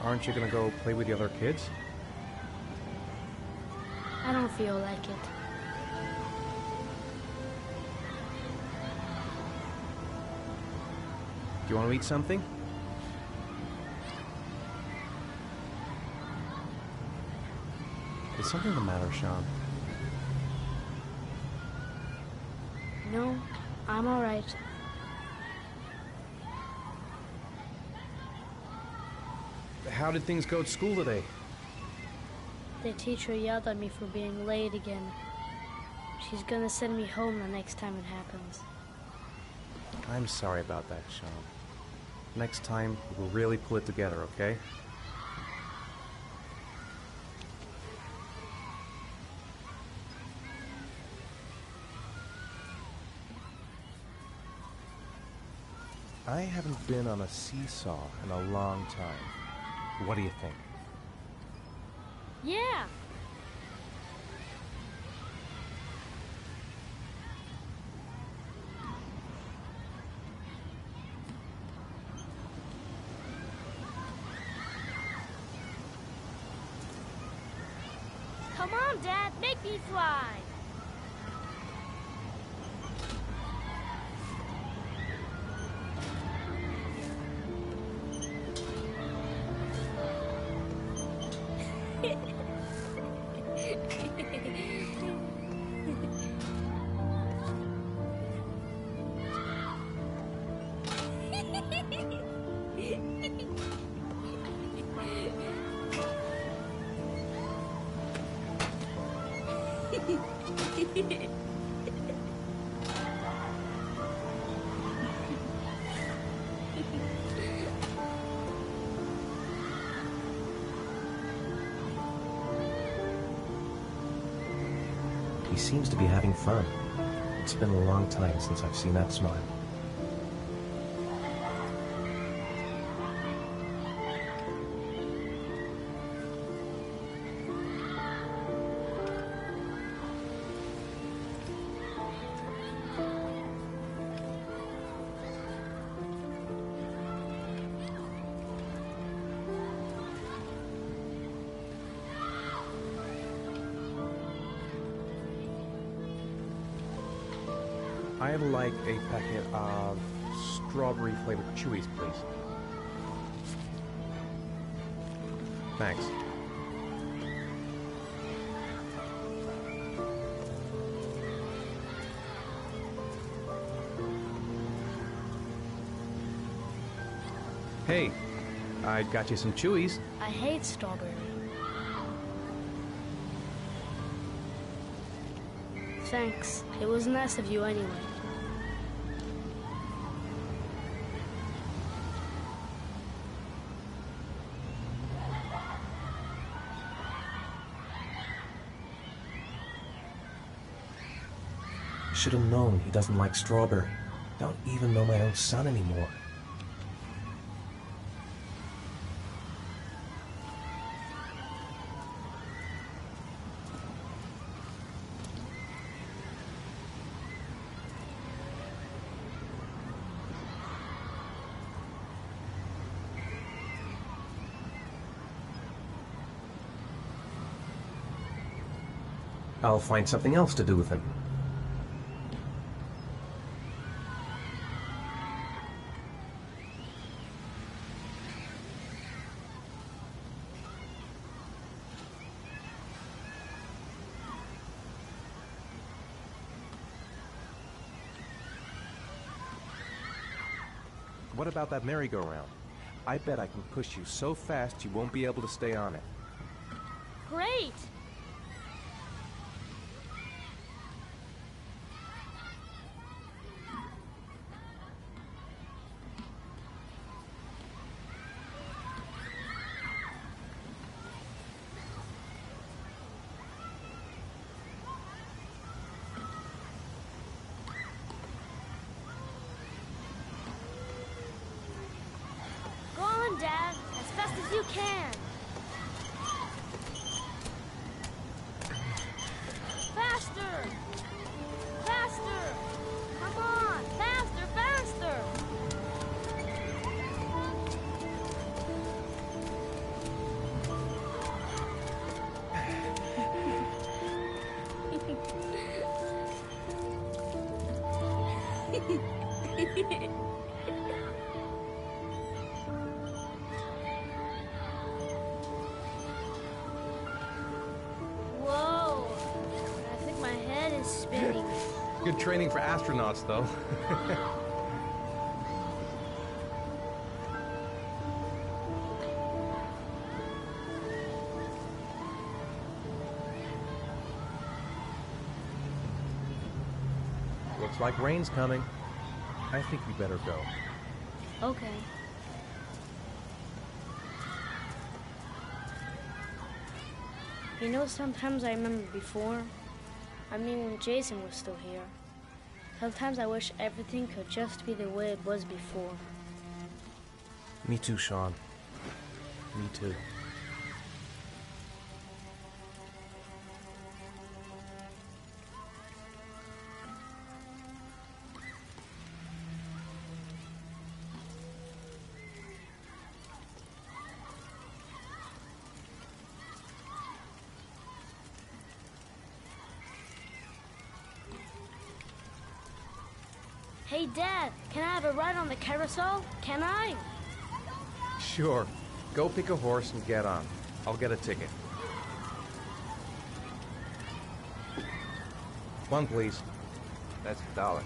Aren't you gonna go play with the other kids? I don't feel like it. Do you want to eat something? Is something the matter, Sean? No, I'm all right. How did things go at school today? The teacher yelled at me for being late again. She's gonna send me home the next time it happens. I'm sorry about that, Sean. Next time, we'll really pull it together, okay? I haven't been on a seesaw in a long time. What do you think? Yeah! Come on, Dad, make me fly! He seems to be having fun. It's been a long time since I've seen that smile. I'd like a packet of strawberry-flavored Chewies, please. Thanks. Hey, I got you some Chewies. I hate strawberry. Thanks. It was nice of you anyway. should have known he doesn't like strawberry. I don't even know my own son anymore. I'll find something else to do with him. What about that merry-go-round? I bet I can push you so fast you won't be able to stay on it. Great! Go on, Dad, as fast as you can. Faster! Faster! Come on! Faster, faster! Whoa! I think my head is spinning. Good training for astronauts, though. Looks like rain's coming. I think we better go. Okay. You know, sometimes I remember before. I mean, when Jason was still here. Sometimes I wish everything could just be the way it was before. Me too, Sean. Me too. Hey, Dad, can I have a ride on the carousel? Can I? Sure. Go pick a horse and get on. I'll get a ticket. One, please. That's $1.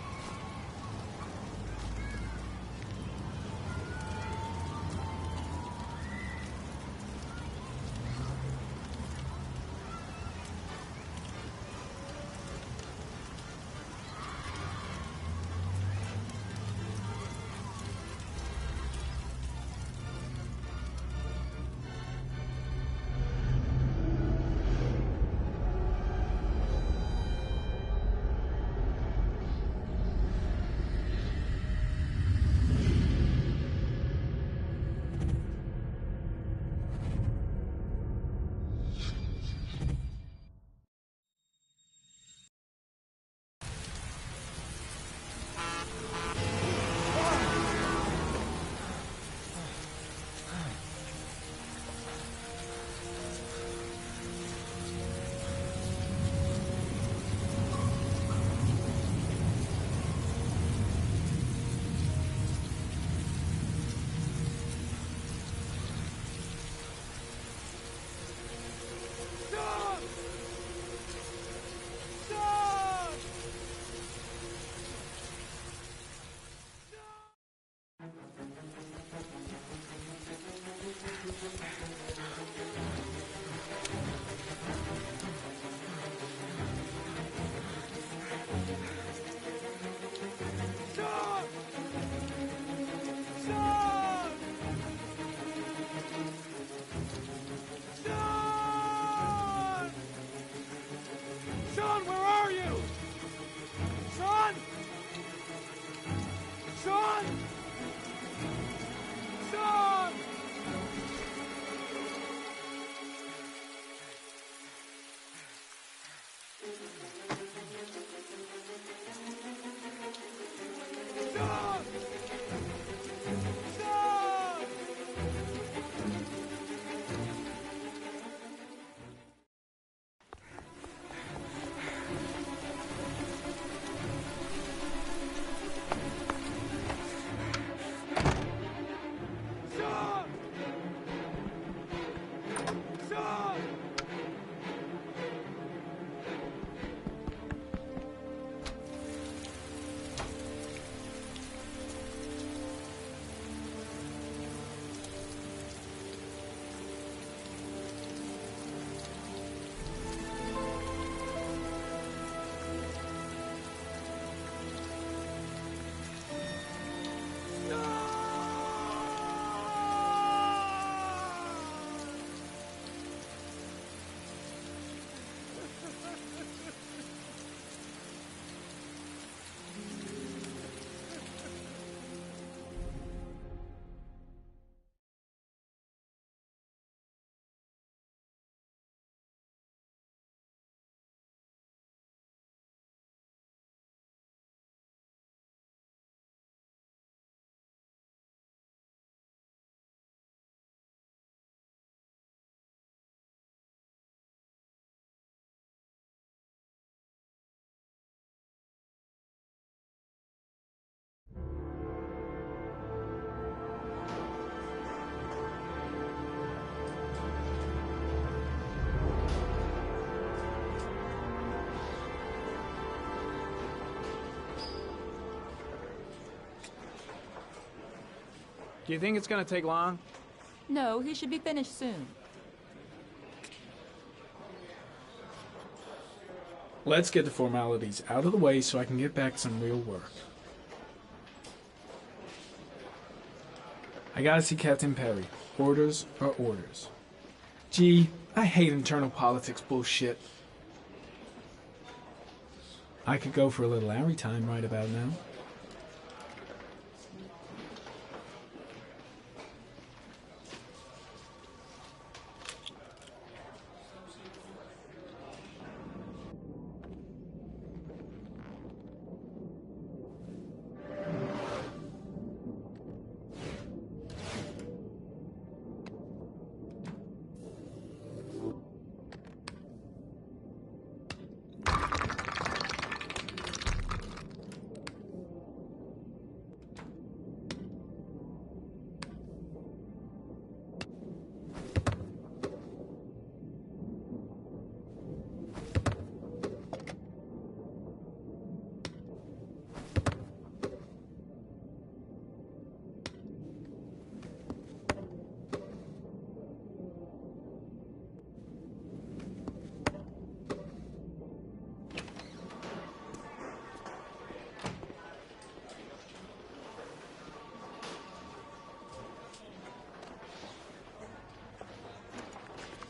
Do you think it's gonna take long? No, he should be finished soon. Let's get the formalities out of the way so I can get back to some real work. I gotta see Captain Perry. Orders are orders. Gee, I hate internal politics bullshit. I could go for a little Larry time right about now.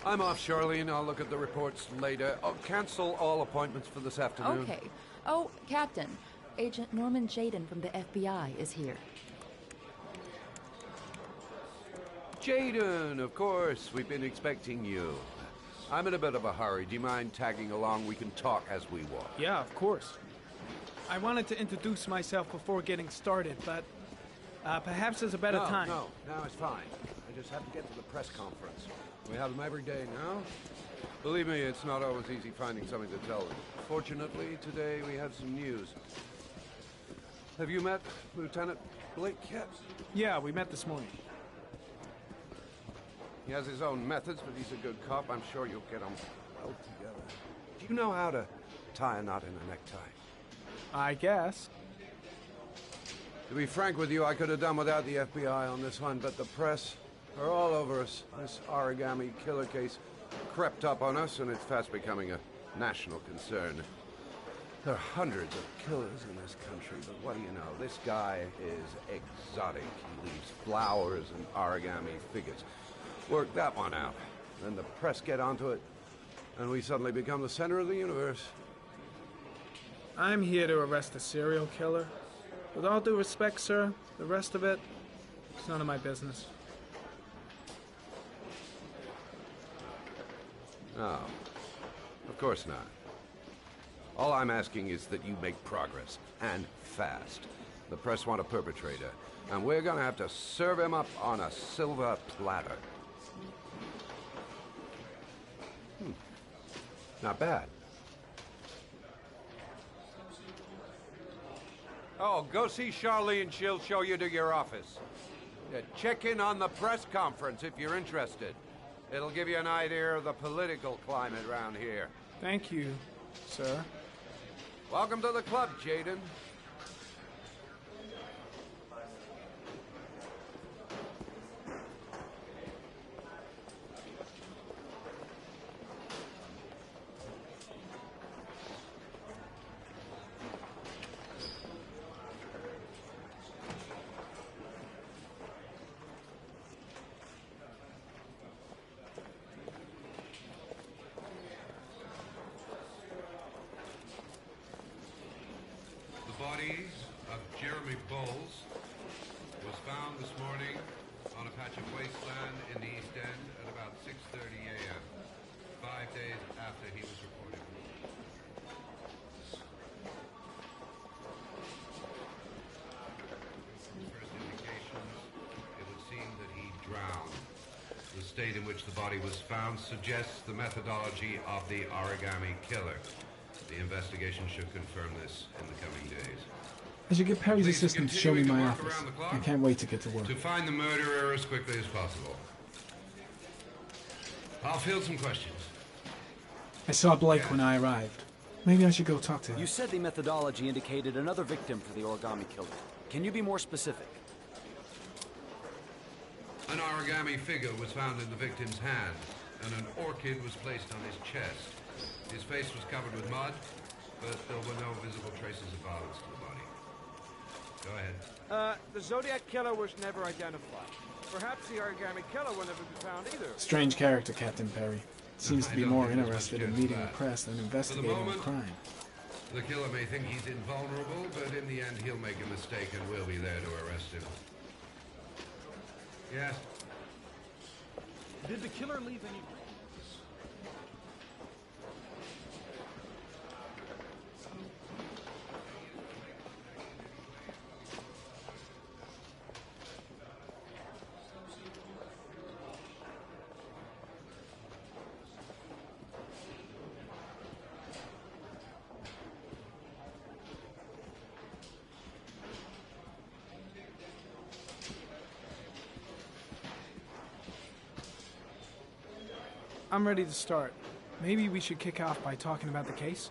I'm off, Charlene. I'll look at the reports later. I'll cancel all appointments for this afternoon. Okay. Oh, Captain. Agent Norman Jayden from the FBI is here. Jayden, of course. We've been expecting you. I'm in a bit of a hurry. Do you mind tagging along? We can talk as we walk. Yeah, of course. I wanted to introduce myself before getting started, but perhaps there's a better time. No, it's fine. I just have to get to the press conference. We have them every day now. Believe me, it's not always easy finding something to tell them. Fortunately, today we have some news. Have you met Lieutenant Blake yet? Yeah, we met this morning. He has his own methods, but he's a good cop. I'm sure you'll get on well together. Do you know how to tie a knot in a necktie? I guess. To be frank with you, I could have done without the FBI on this one, but the press are all over us. This origami killer case crept up on us, and it's fast becoming a national concern. There are hundreds of killers in this country, but what do you know? This guy is exotic. He leaves flowers and origami figures. Work that one out. Then the press get onto it, and we suddenly become the center of the universe. I'm here to arrest a serial killer. With all due respect, sir, the rest of it, it's none of my business. No, of course not. All I'm asking is that you make progress, and fast. The press want a perpetrator, and we're gonna have to serve him up on a silver platter. Not bad. Oh, go see Charlene. She'll show you to your office. Check in on the press conference if you're interested. It'll give you an idea of the political climate around here. Thank you, sir. Welcome to the club, Jayden. The body of Jeremy Bowles was found this morning on a patch of wasteland in the East End at about 6:30 a.m., 5 days after he was reported. First indications, it would seem that he drowned. The state in which the body was found suggests the methodology of the origami killer. The investigation should confirm this in the coming days. I should get Perry's assistant to show me my office. I can't wait to get to work. To find the murderer as quickly as possible. I'll field some questions. I saw Blake when I arrived. Maybe I should go talk to him. You said the methodology indicated another victim for the origami killer. Can you be more specific? An origami figure was found in the victim's hand, and an orchid was placed on his chest. His face was covered with mud, but there were no visible traces of violence to the body. Go ahead. The Zodiac Killer was never identified. Perhaps the origami killer will never be found either. Strange character, Captain Perry. Seems to be more interested in meeting the press than investigating a crime. The killer may think he's invulnerable, but in the end he'll make a mistake and we'll be there to arrest him. Yes? Did the killer leave any... I'm ready to start. Maybe we should kick off by talking about the case?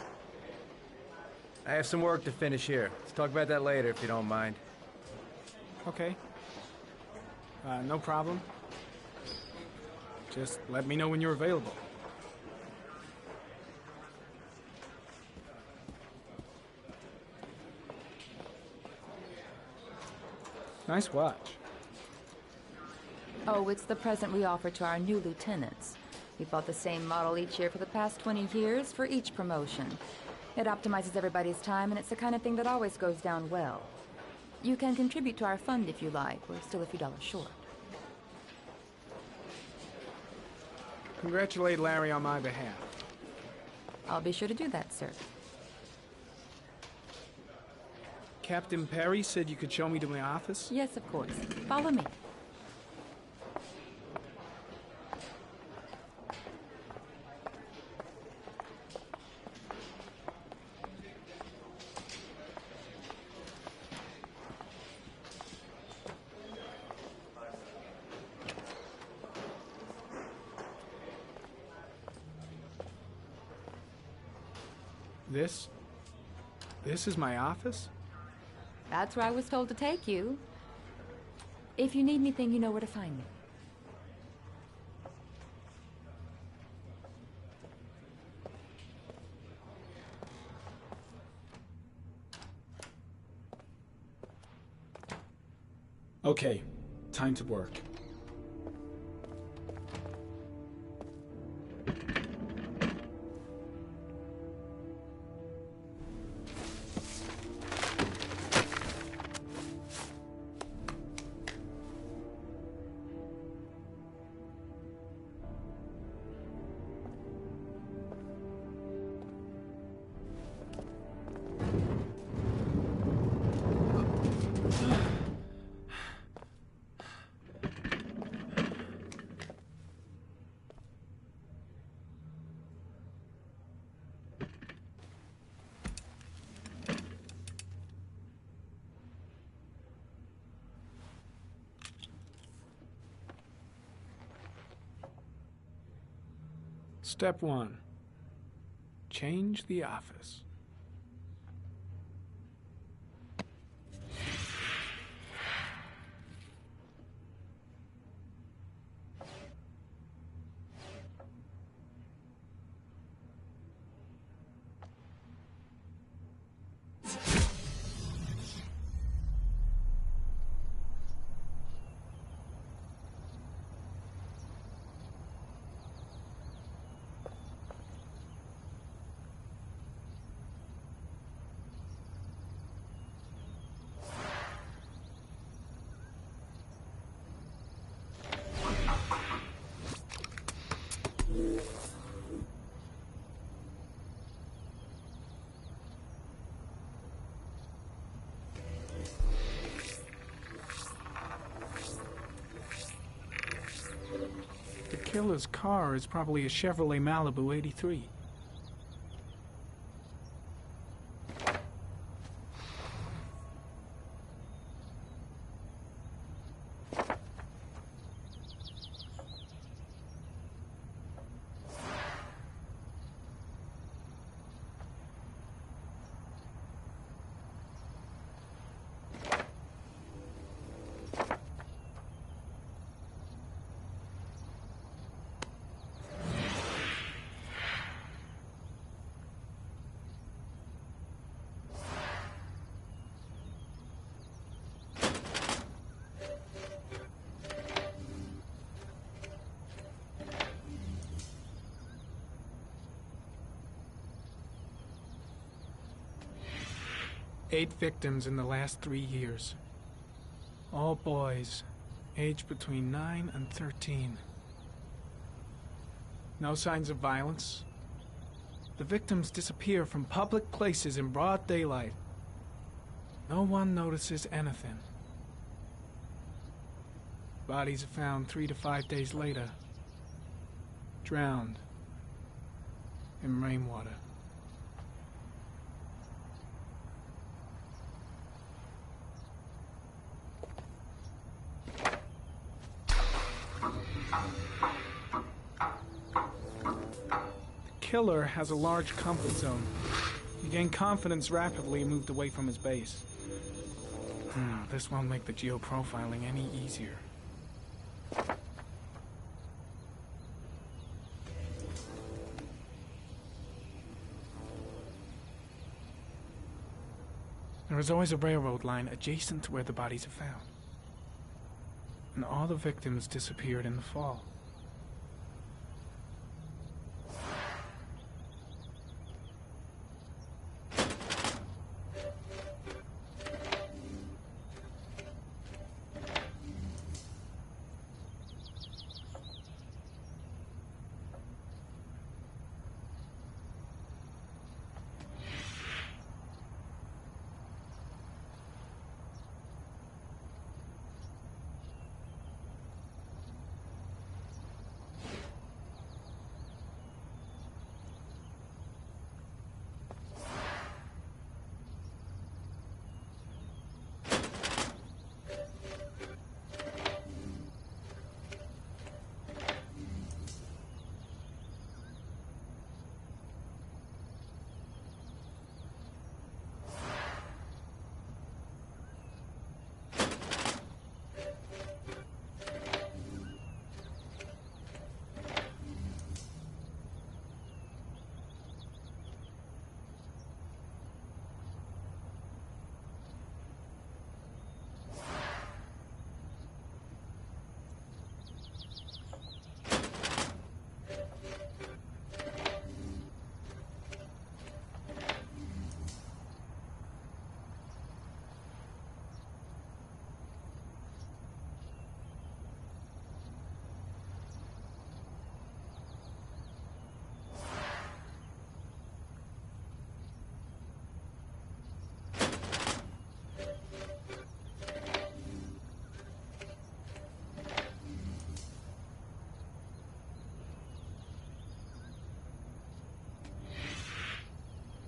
I have some work to finish here. Let's talk about that later, if you don't mind. Okay. No problem. Just let me know when you're available. Nice watch. Oh, it's the present we offer to our new lieutenants. We've bought the same model each year for the past 20 years for each promotion. It optimizes everybody's time, and it's the kind of thing that always goes down well. You can contribute to our fund if you like. We're still a few dollars short. Congratulate Larry on my behalf. I'll be sure to do that, sir. Captain Perry said you could show me to my office? Yes, of course. Follow me. This is my office? That's where I was told to take you. If you need anything, you know where to find me. Okay, time to work. Step 1. Change the office. The killer's car is probably a Chevrolet Malibu 83. 8 victims in the last 3 years. All boys, aged between 9 and 13. No signs of violence. The victims disappear from public places in broad daylight. No one notices anything. Bodies are found 3 to 5 days later, drowned in rainwater. The killer has a large comfort zone. He gained confidence rapidly and moved away from his base. This won't make the geoprofiling any easier. There is always a railroad line adjacent to where the bodies are found. And all the victims disappeared in the fall.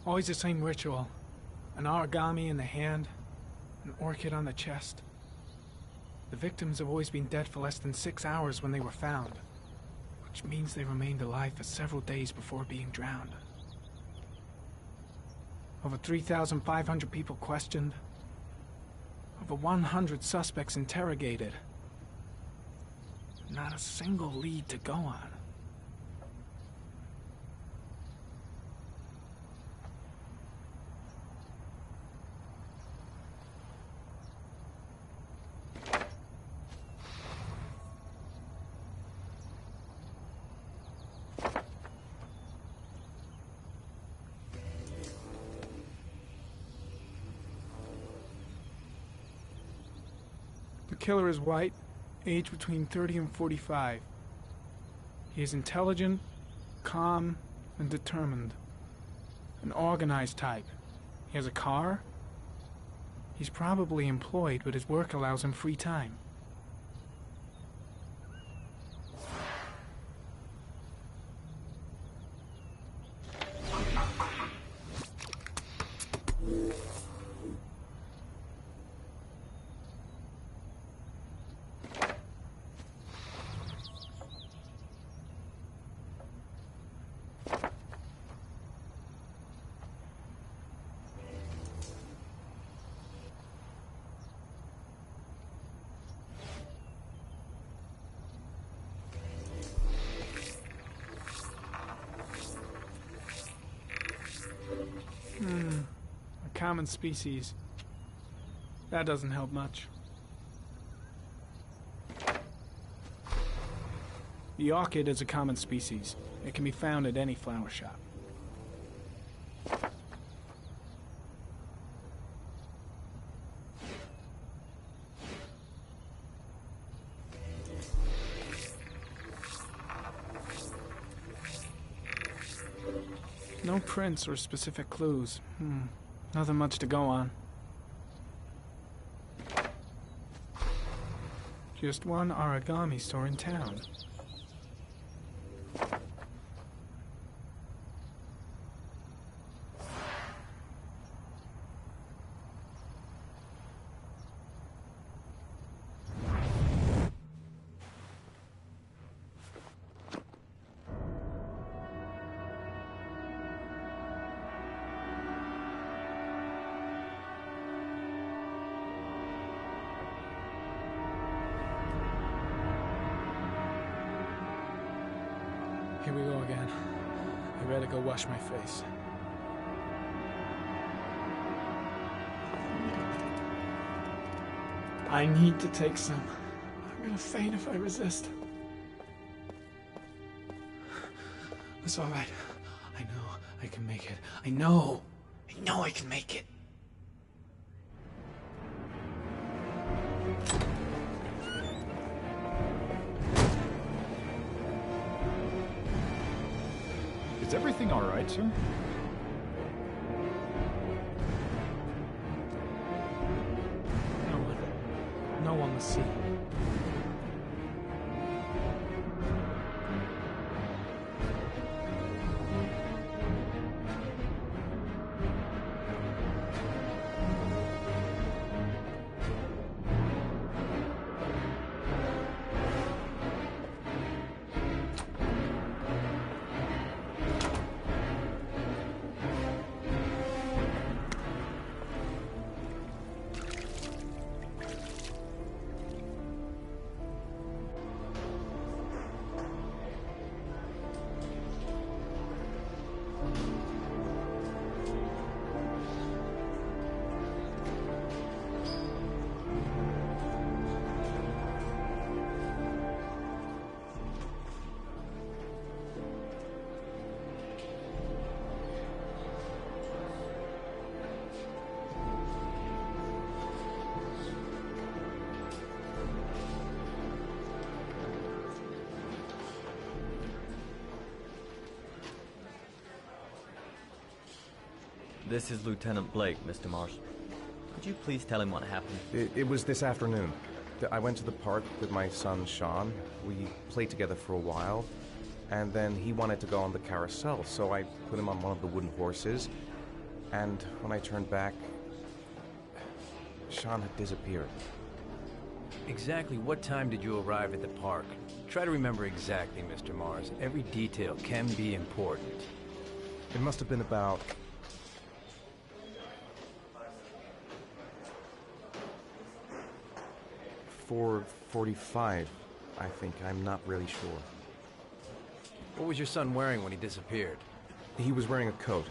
Always the same ritual. An origami in the hand, an orchid on the chest. The victims have always been dead for less than 6 hours when they were found, which means they remained alive for several days before being drowned. Over 3,500 people questioned. Over 100 suspects interrogated. Not a single lead to go on. The killer is white, aged between 30 and 45. He is intelligent, calm, and determined. An organized type. He has a car. He's probably employed, but his work allows him free time. A common species. That doesn't help much. The orchid is a common species. It can be found at any flower shop. No prints or specific clues. Nothing much to go on. Just one origami store in town. Here we go again. I better go wash my face. I need to take some. I'm gonna faint if I resist. It's all right. I know I can make it. I know I can make it. Is everything all right, sir? No one was seen. This is Lieutenant Blake, Mr. Mars. Could you please tell him what happened? It was this afternoon. I went to the park with my son, Sean. We played together for a while, and then he wanted to go on the carousel, so I put him on one of the wooden horses, and when I turned back, Sean had disappeared. Exactly what time did you arrive at the park? Try to remember exactly, Mr. Mars. Every detail can be important. It must have been about 4:45, I think. I'm not really sure. What was your son wearing when he disappeared? He was wearing a coat.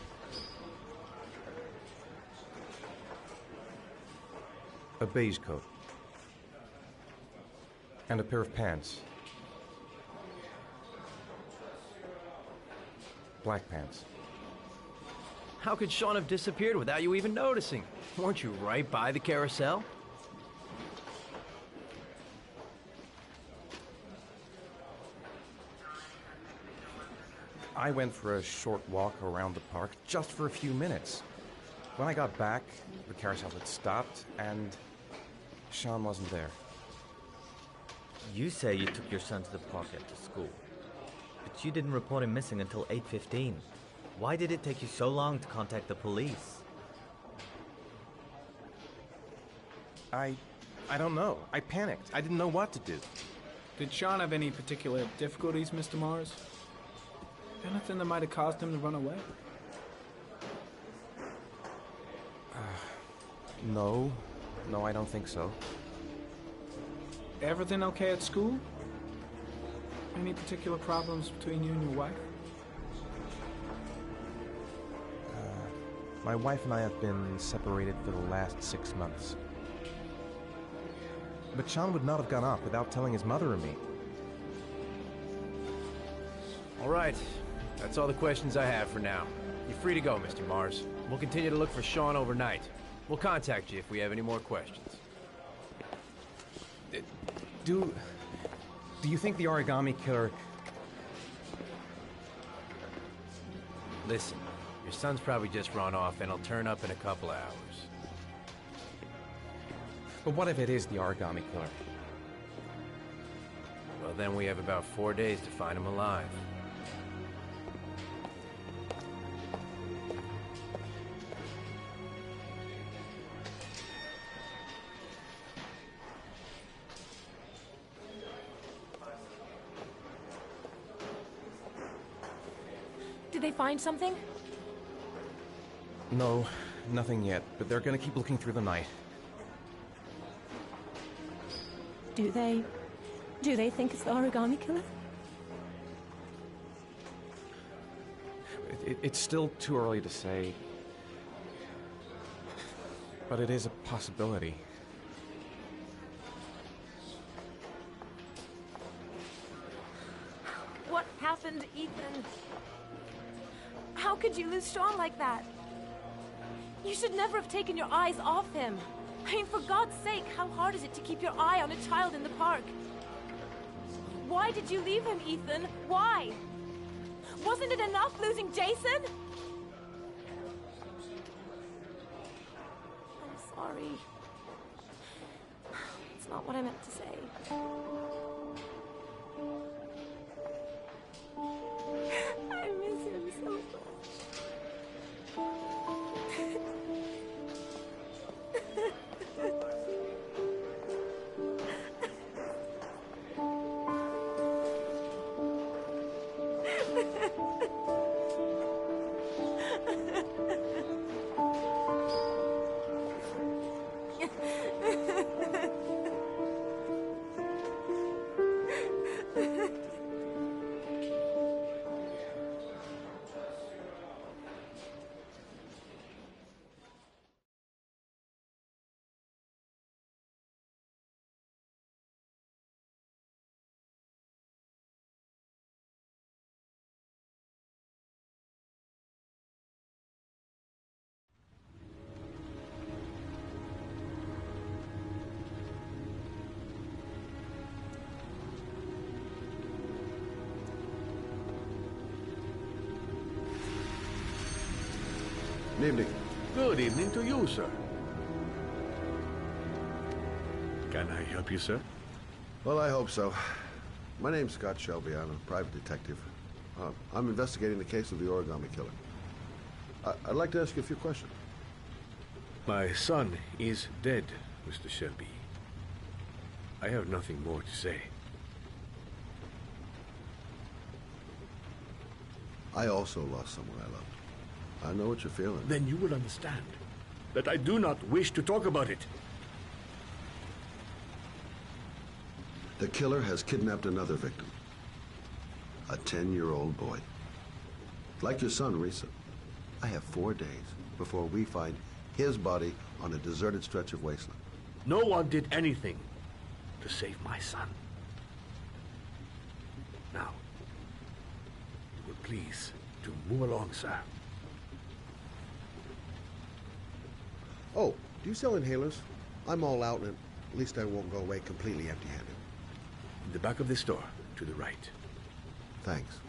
A beige coat. And a pair of pants. Black pants. How could Sean have disappeared without you even noticing? Weren't you right by the carousel? I went for a short walk around the park, just for a few minutes. When I got back, the carousel had stopped, and Sean wasn't there. You say you took your son to the park after school, but you didn't report him missing until 8:15. Why did it take you so long to contact the police? I don't know. I panicked. I didn't know what to do. Did Sean have any particular difficulties, Mr. Mars? Anything that might have caused him to run away? No. No, I don't think so. Everything okay at school? Any particular problems between you and your wife? My wife and I have been separated for the last 6 months. But Sean would not have gone off without telling his mother or me. All right. That's all the questions I have for now. You're free to go, Mr. Mars. We'll continue to look for Sean overnight. We'll contact you if we have any more questions. Do you think the origami killer... Listen, Your son's probably just run off and he'll turn up in a couple of hours. But what if it is the Origami Killer? Well, then we have about 4 days to find him alive. Did they find something? No, nothing yet, but they're gonna keep looking through the night. Do they think it's the Origami Killer? It's still too early to say. But it is a possibility. What happened, Ethan? How could you lose Sean like that? You should never have taken your eyes off him. I mean, for God's sake, how hard is it to keep your eye on a child in the park? Why did you leave him, Ethan? Why? Wasn't it enough losing Jason? I'm sorry. It's not what I meant to say. I miss him so much. Good evening. Good evening to you, sir. Can I help you, sir? Well, I hope so. My name's Scott Shelby. I'm a private detective. I'm investigating the case of the Origami Killer. I'd like to ask you a few questions. My son is dead, Mr. Shelby. I have nothing more to say. I also lost someone I loved. I know what you're feeling. Then you will understand that I do not wish to talk about it. The killer has kidnapped another victim. A 10-year-old boy. Like your son, Risa. I have 4 days before we find his body on a deserted stretch of wasteland. No one did anything to save my son. Now, you will please to move along, sir. Oh, do you sell inhalers? I'm all out, and at least I won't go away completely empty-handed. In the back of the store, to the right. Thanks.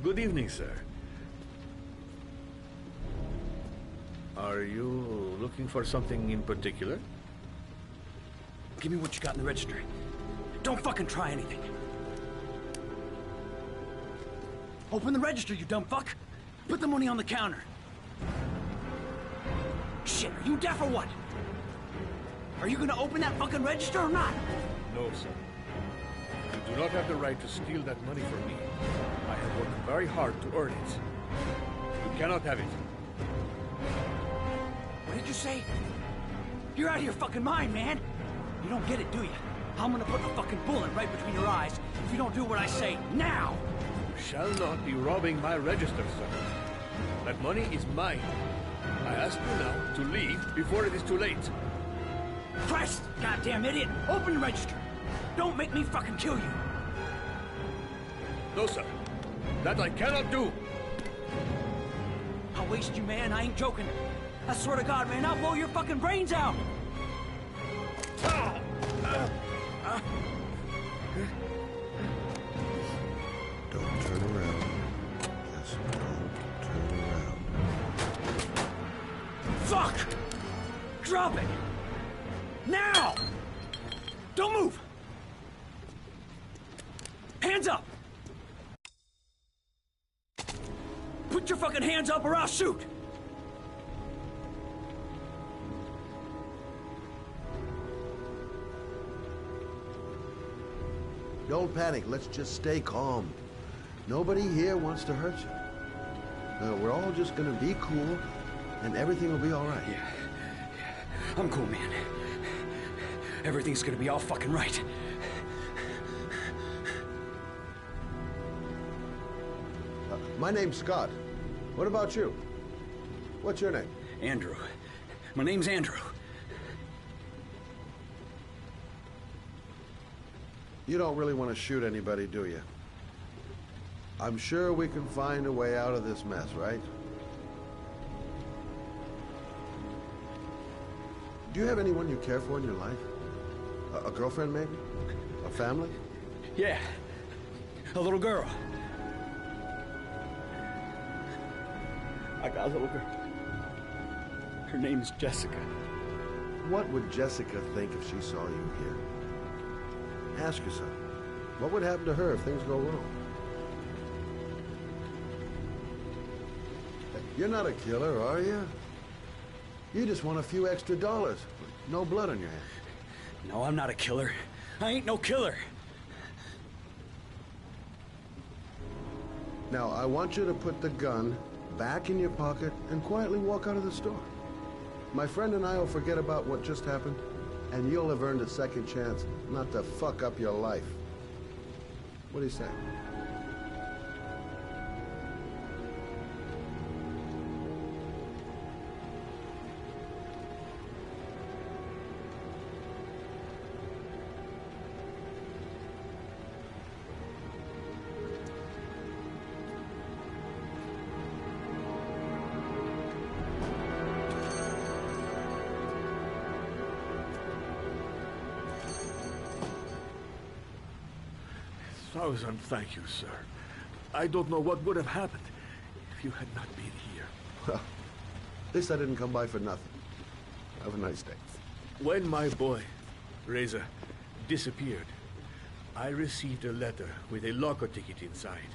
Good evening, sir. Are you looking for something in particular? Give me what you got in the register. Don't fucking try anything. Open the register, you dumb fuck. Put the money on the counter. Shit, are you deaf or what? Are you gonna open that fucking register or not? No, sir. You do not have the right to steal that money from me. I have worked very hard to earn it. You cannot have it. What did you say? You're out of your fucking mind, man. You don't get it, do you? I'm gonna put a fucking bullet right between your eyes if you don't do what I say now! You shall not be robbing my register, sir. That money is mine. I ask you now to leave before it is too late. Christ, goddamn idiot! Open the register! Don't make me fucking kill you! No, sir. That I cannot do. I'll waste you, man. I ain't joking. I swear to God, man, I'll blow your fucking brains out! Don't turn around. Yes, don't turn around. Fuck! Drop it! Now! Don't move! Hands up! Put your fucking hands up or I'll shoot! Don't panic. Let's just stay calm. Nobody here wants to hurt you. We're all just gonna be cool, and everything will be all right. Yeah. I'm cool, man. Everything's gonna be all fucking right. My name's Scott. What about you? What's your name? Andrew. My name's Andrew. You don't really want to shoot anybody, do you? I'm sure we can find a way out of this mess, right? Do you have anyone you care for in your life? A girlfriend, maybe? A family? Yeah. A little girl. I got a little girl. Her name's Jessica. What would Jessica think if she saw you here? Ask yourself, what would happen to her if things go wrong? You're not a killer, are you? You just want a few extra dollars. No blood on your hands. No, I'm not a killer. I ain't no killer. Now, I want you to put the gun back in your pocket and quietly walk out of the store. My friend and I will forget about what just happened, and you'll have earned a second chance not to fuck up your life. What do you say? Thousand thank you, sir. I don't know what would have happened if you had not been here. Well, at least I didn't come by for nothing. Have a nice day. When my boy, Reza, disappeared, I received a letter with a locker ticket inside.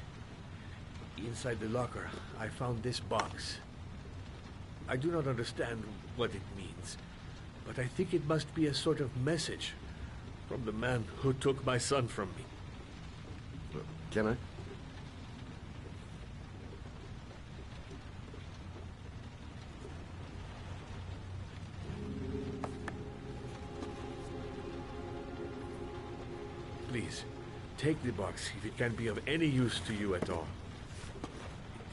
Inside the locker, I found this box. I do not understand what it means, but I think it must be a sort of message from the man who took my son from me. Can I? Please, take the box if it can be of any use to you at all.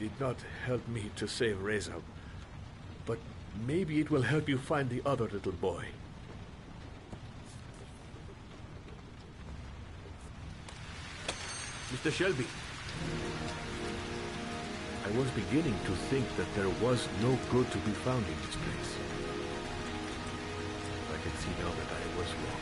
It did not help me to save Reza, but maybe it will help you find the other little boy. Mr. Shelby, I was beginning to think that there was no good to be found in this place. I can see now that I was wrong.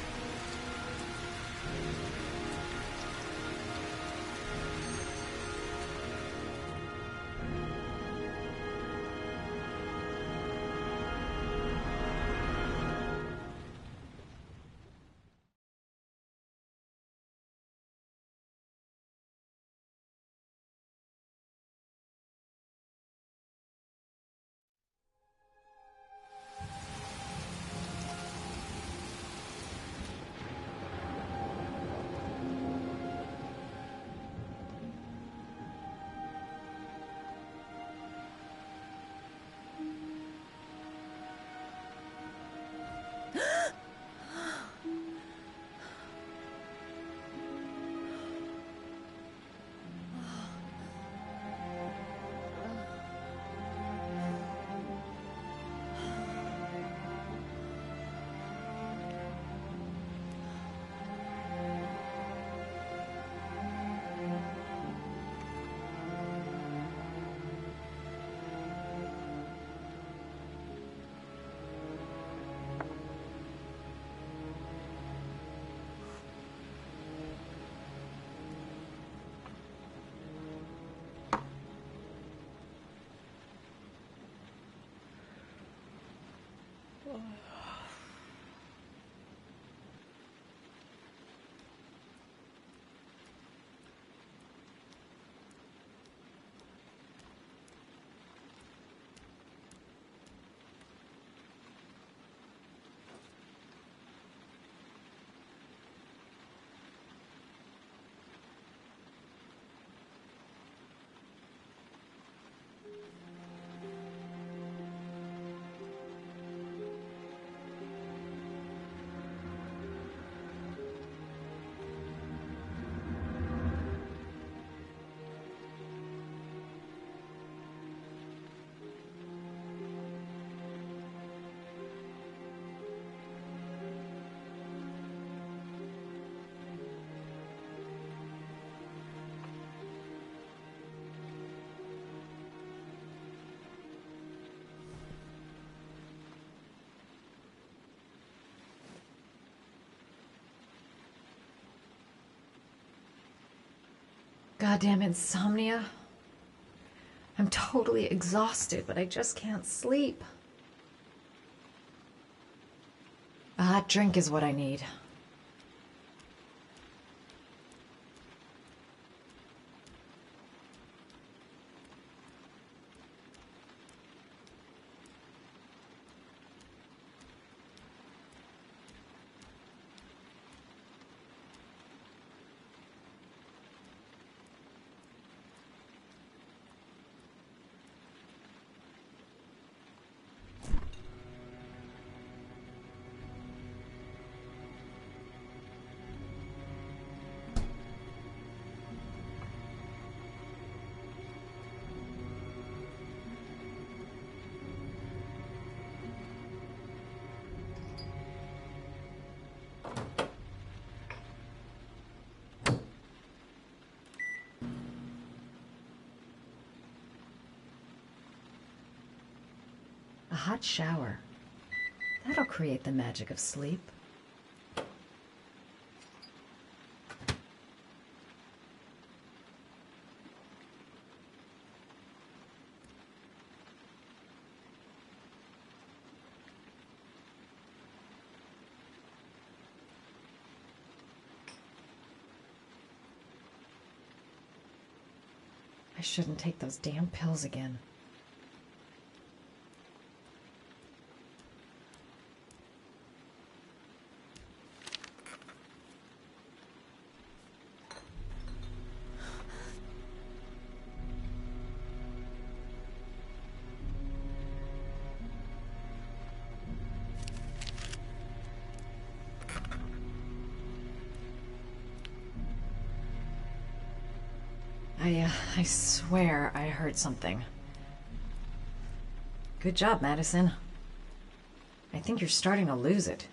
Goddamn insomnia. I'm totally exhausted, but I just can't sleep. A hot drink is what I need. A hot shower. That'll create the magic of sleep. I shouldn't take those damn pills again. I swear I heard something. Good job, Madison. I think you're starting to lose it.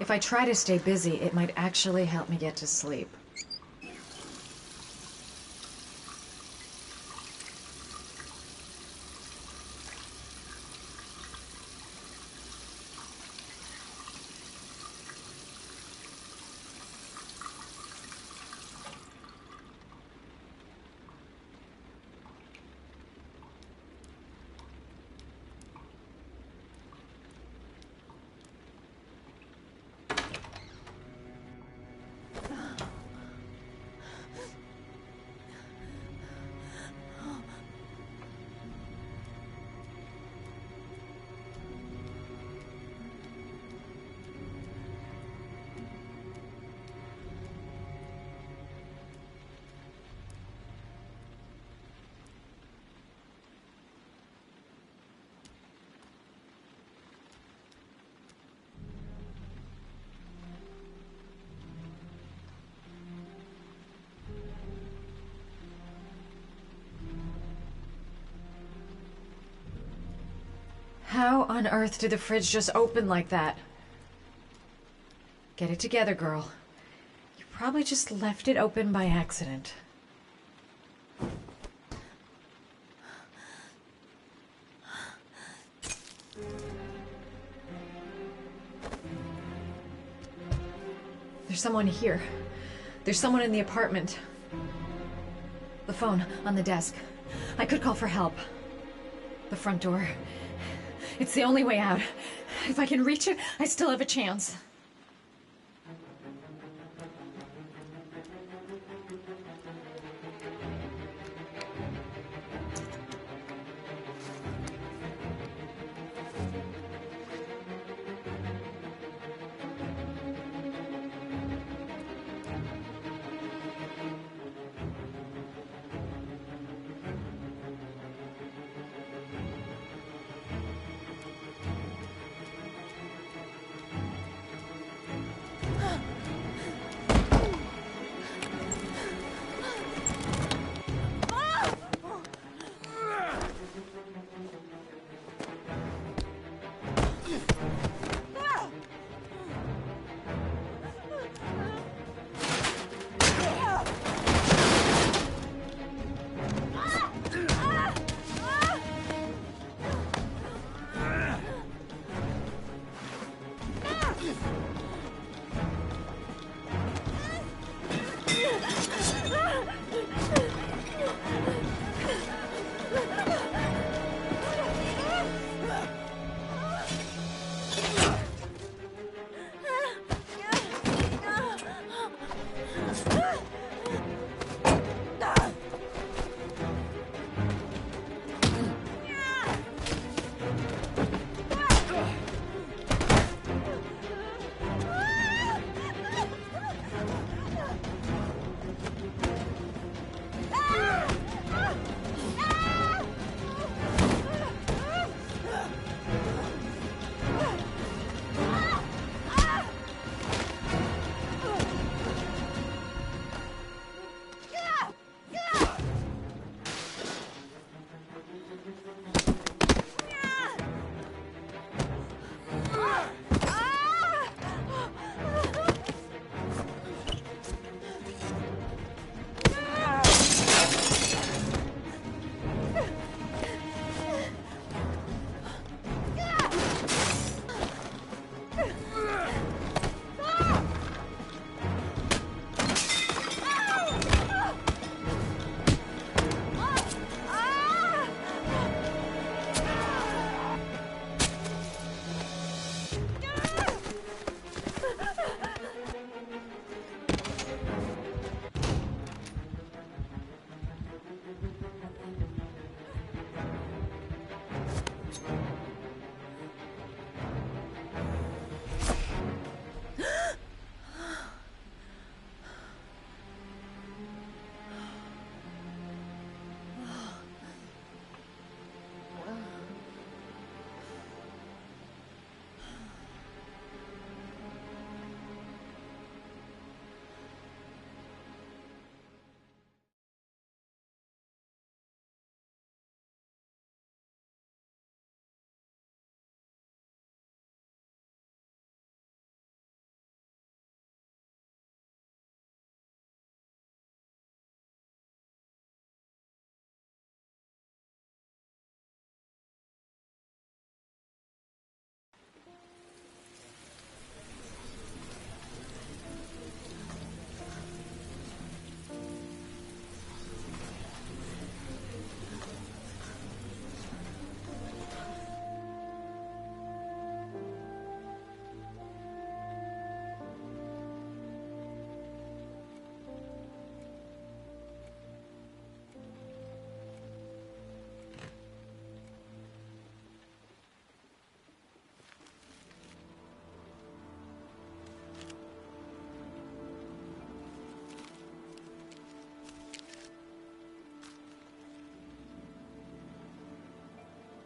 If I try to stay busy, it might actually help me get to sleep. How on earth did the fridge just open like that? Get it together, girl. You probably just left it open by accident. There's someone here. There's someone in the apartment. The phone on the desk. I could call for help. The front door. It's the only way out. If I can reach it, I still have a chance.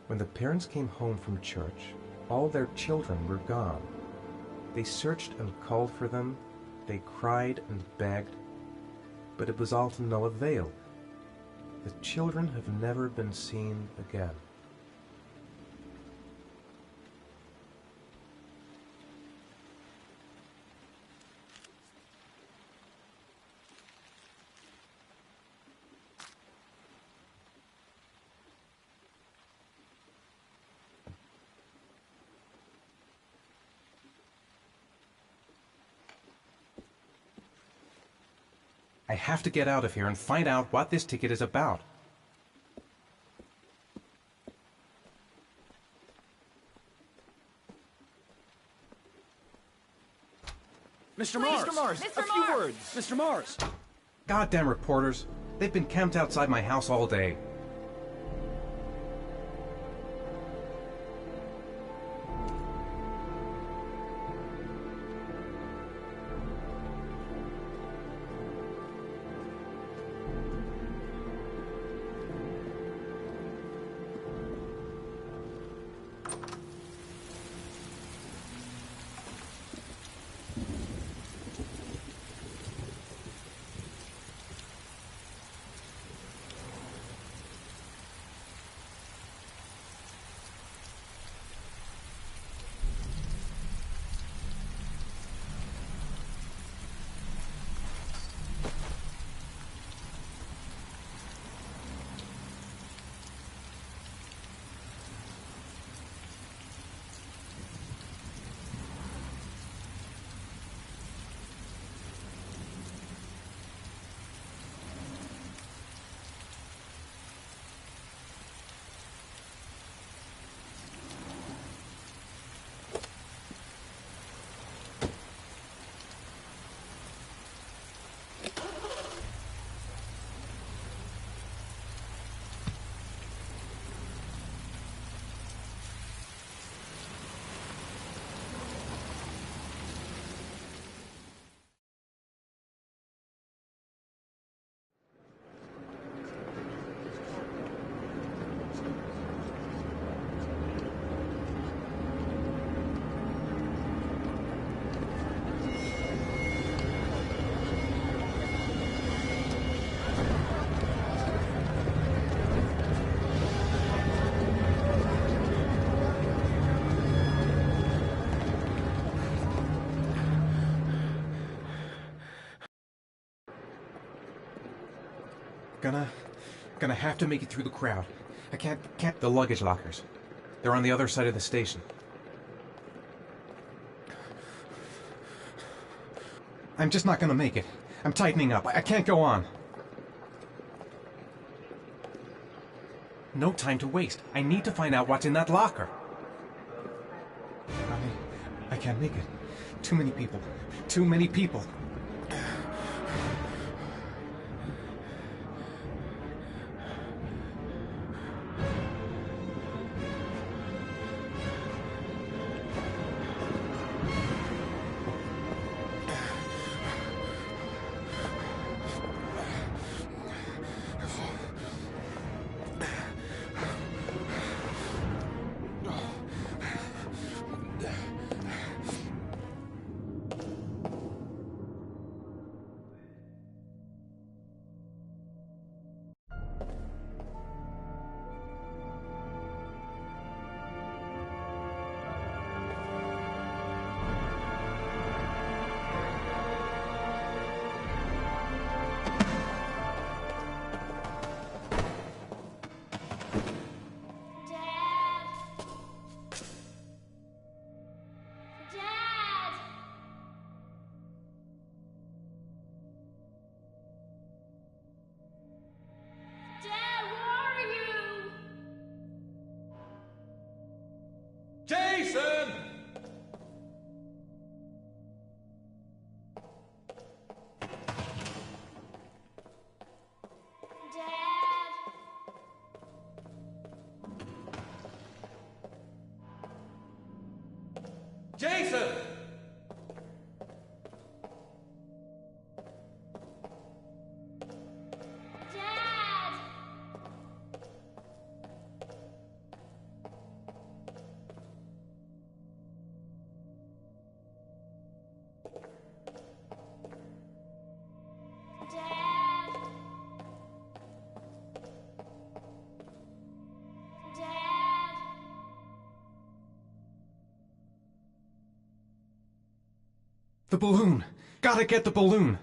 When the parents came home from church, all their children were gone. They searched and called for them, they cried and begged, but it was all to no avail. The children have never been seen again. I have to get out of here and find out what this ticket is about. Mr. Mars! Mr. Mars! A few words! Mr. Mars! Goddamn reporters. They've been camped outside my house all day. Gonna have to make it through the crowd. I can't. The luggage lockers. They're on the other side of the station. I'm just not gonna make it. I'm tightening up. I can't go on. No time to waste. I need to find out what's in that locker. I can't make it. Too many people. Too many people. Jason! Jason! The balloon! Gotta get the balloon!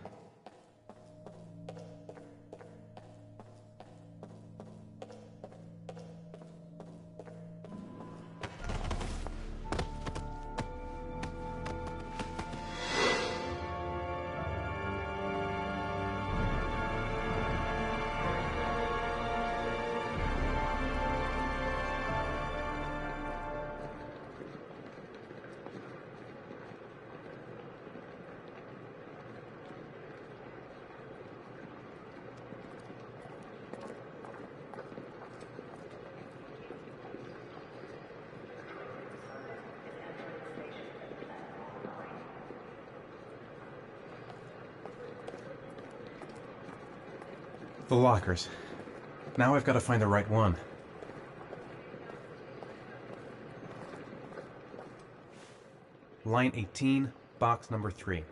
The lockers. Now I've got to find the right one. Line 18, box number 3.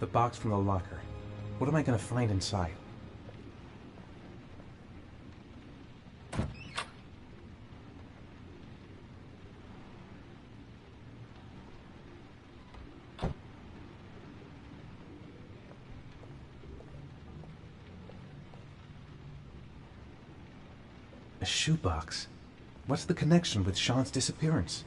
The box from the locker. What am I going to find inside? A shoebox. What's the connection with Sean's disappearance?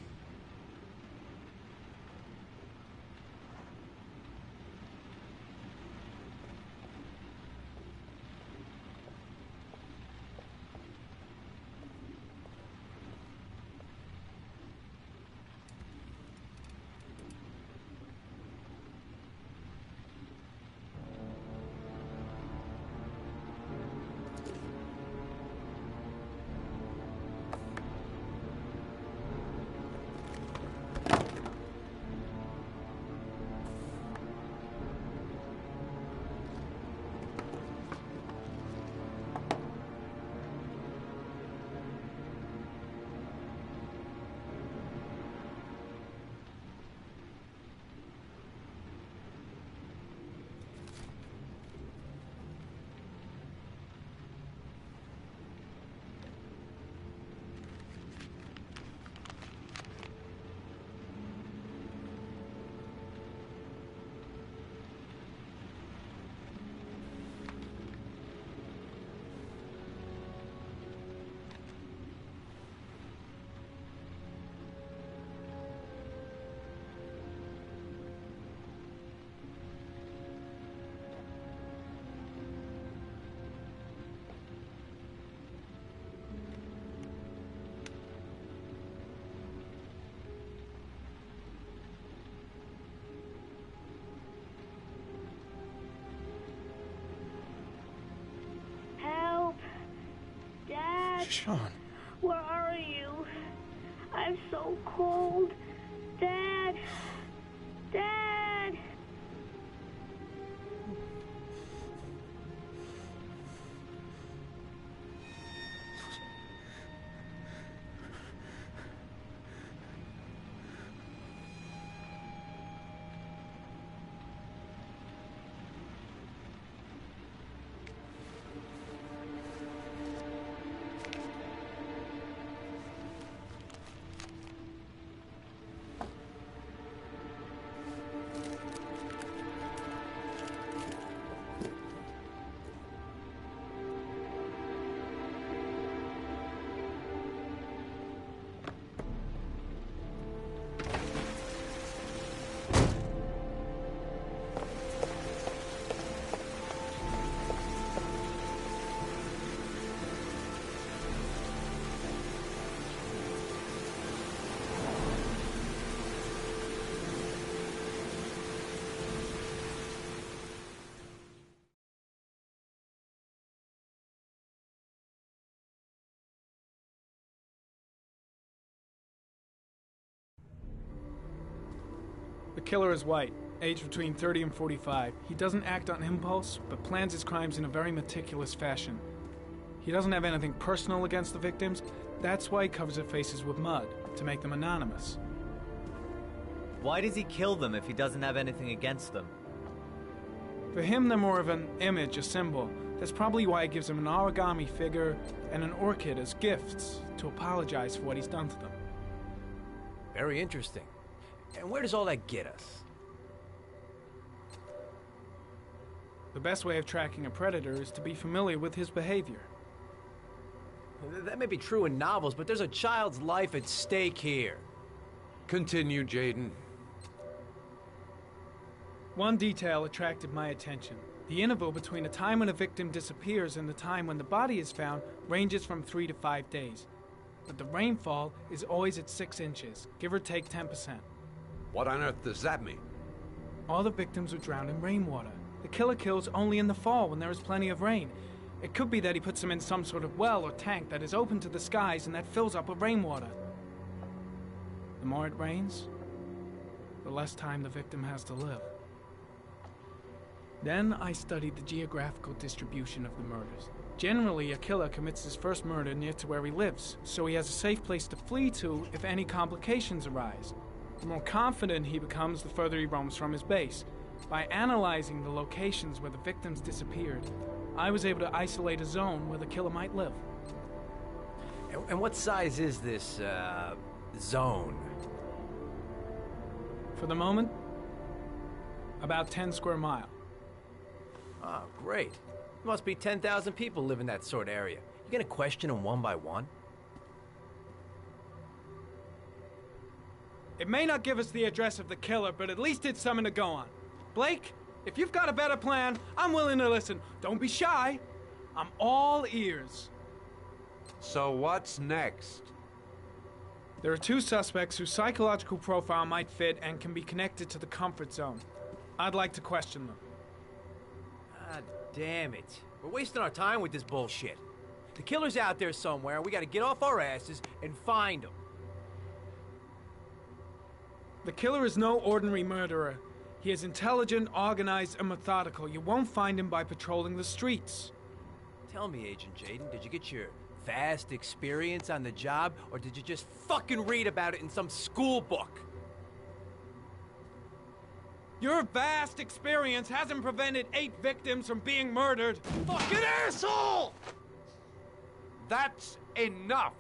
Sean. Where are you? I'm so cold. Dad! Dad! The killer is white, aged between 30 and 45. He doesn't act on impulse, but plans his crimes in a very meticulous fashion. He doesn't have anything personal against the victims. That's why he covers their faces with mud, to make them anonymous. Why does he kill them if he doesn't have anything against them? For him, they're more of an image, a symbol. That's probably why he gives them an origami figure and an orchid as gifts, to apologize for what he's done to them. Very interesting. And where does all that get us? The best way of tracking a predator is to be familiar with his behavior. That may be true in novels, but there's a child's life at stake here. Continue, Jaden. One detail attracted my attention. The interval between the time when a victim disappears and the time when the body is found ranges from 3 to 5 days. But the rainfall is always at 6 inches, give or take 10%. What on earth does that mean? All the victims were drowned in rainwater. The killer kills only in the fall when there is plenty of rain. It could be that he puts them in some sort of well or tank that is open to the skies and that fills up with rainwater. The more it rains, the less time the victim has to live. Then I studied the geographical distribution of the murders. Generally, a killer commits his first murder near to where he lives, so he has a safe place to flee to if any complications arise. The more confident he becomes, the further he roams from his base. By analyzing the locations where the victims disappeared, I was able to isolate a zone where the killer might live. And what size is this, zone? For the moment, about 10 square miles. Oh, great. There must be 10,000 people live in that sort of area. You gonna question them one by one? It may not give us the address of the killer, but at least it's something to go on. Blake, if you've got a better plan, I'm willing to listen. Don't be shy. I'm all ears. So what's next? There are 2 suspects whose psychological profile might fit and can be connected to the comfort zone. I'd like to question them. God damn it. We're wasting our time with this bullshit. The killer's out there somewhere. We gotta get off our asses and find him. The killer is no ordinary murderer. He is intelligent, organized, and methodical. You won't find him by patrolling the streets. Tell me, Agent Jaden, did you get your vast experience on the job, or did you just fucking read about it in some school book? Your vast experience hasn't prevented 8 victims from being murdered. Fucking asshole! That's enough!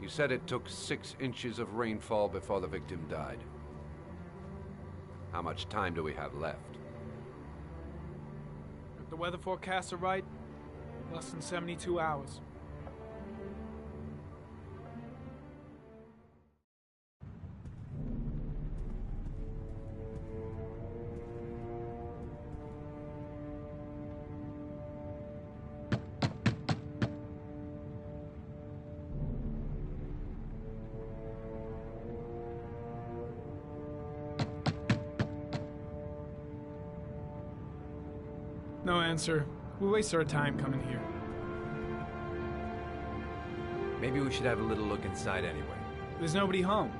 You said it took 6 inches of rainfall before the victim died. How much time do we have left? If the weather forecasts are right, less than 72 hours. No answer. We waste our time coming here. Maybe we should have a little look inside anyway. There's nobody home.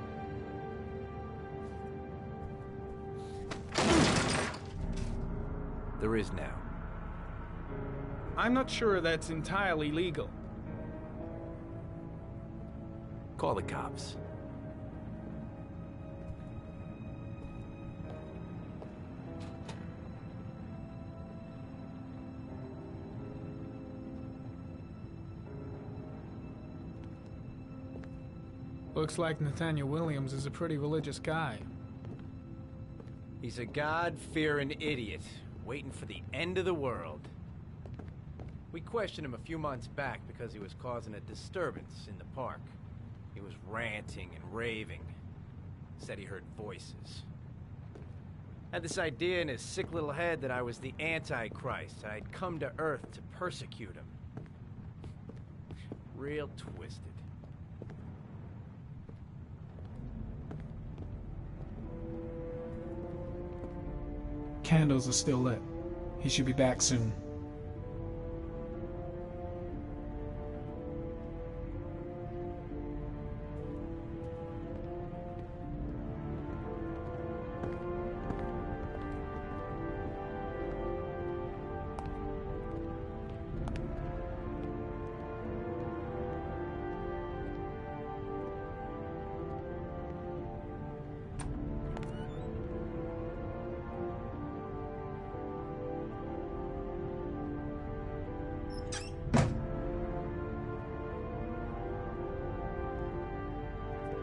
There is now. I'm not sure that's entirely legal. Call the cops. Looks like Nathaniel Williams is a pretty religious guy. He's a God-fearing idiot, waiting for the end of the world. We questioned him a few months back because he was causing a disturbance in the park. He was ranting and raving. Said he heard voices. Had this idea in his sick little head that I was the Antichrist. I'd come to Earth to persecute him. Real twisted. Candles are still lit. He should be back soon.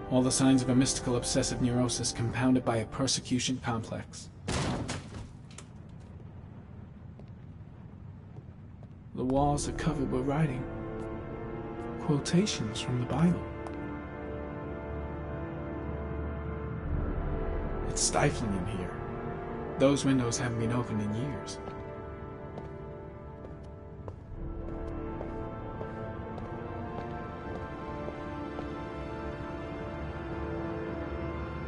All the signs of a mystical obsessive neurosis compounded by a persecution complex. The walls are covered with writing. Quotations from the Bible. It's stifling in here. Those windows haven't been opened in years.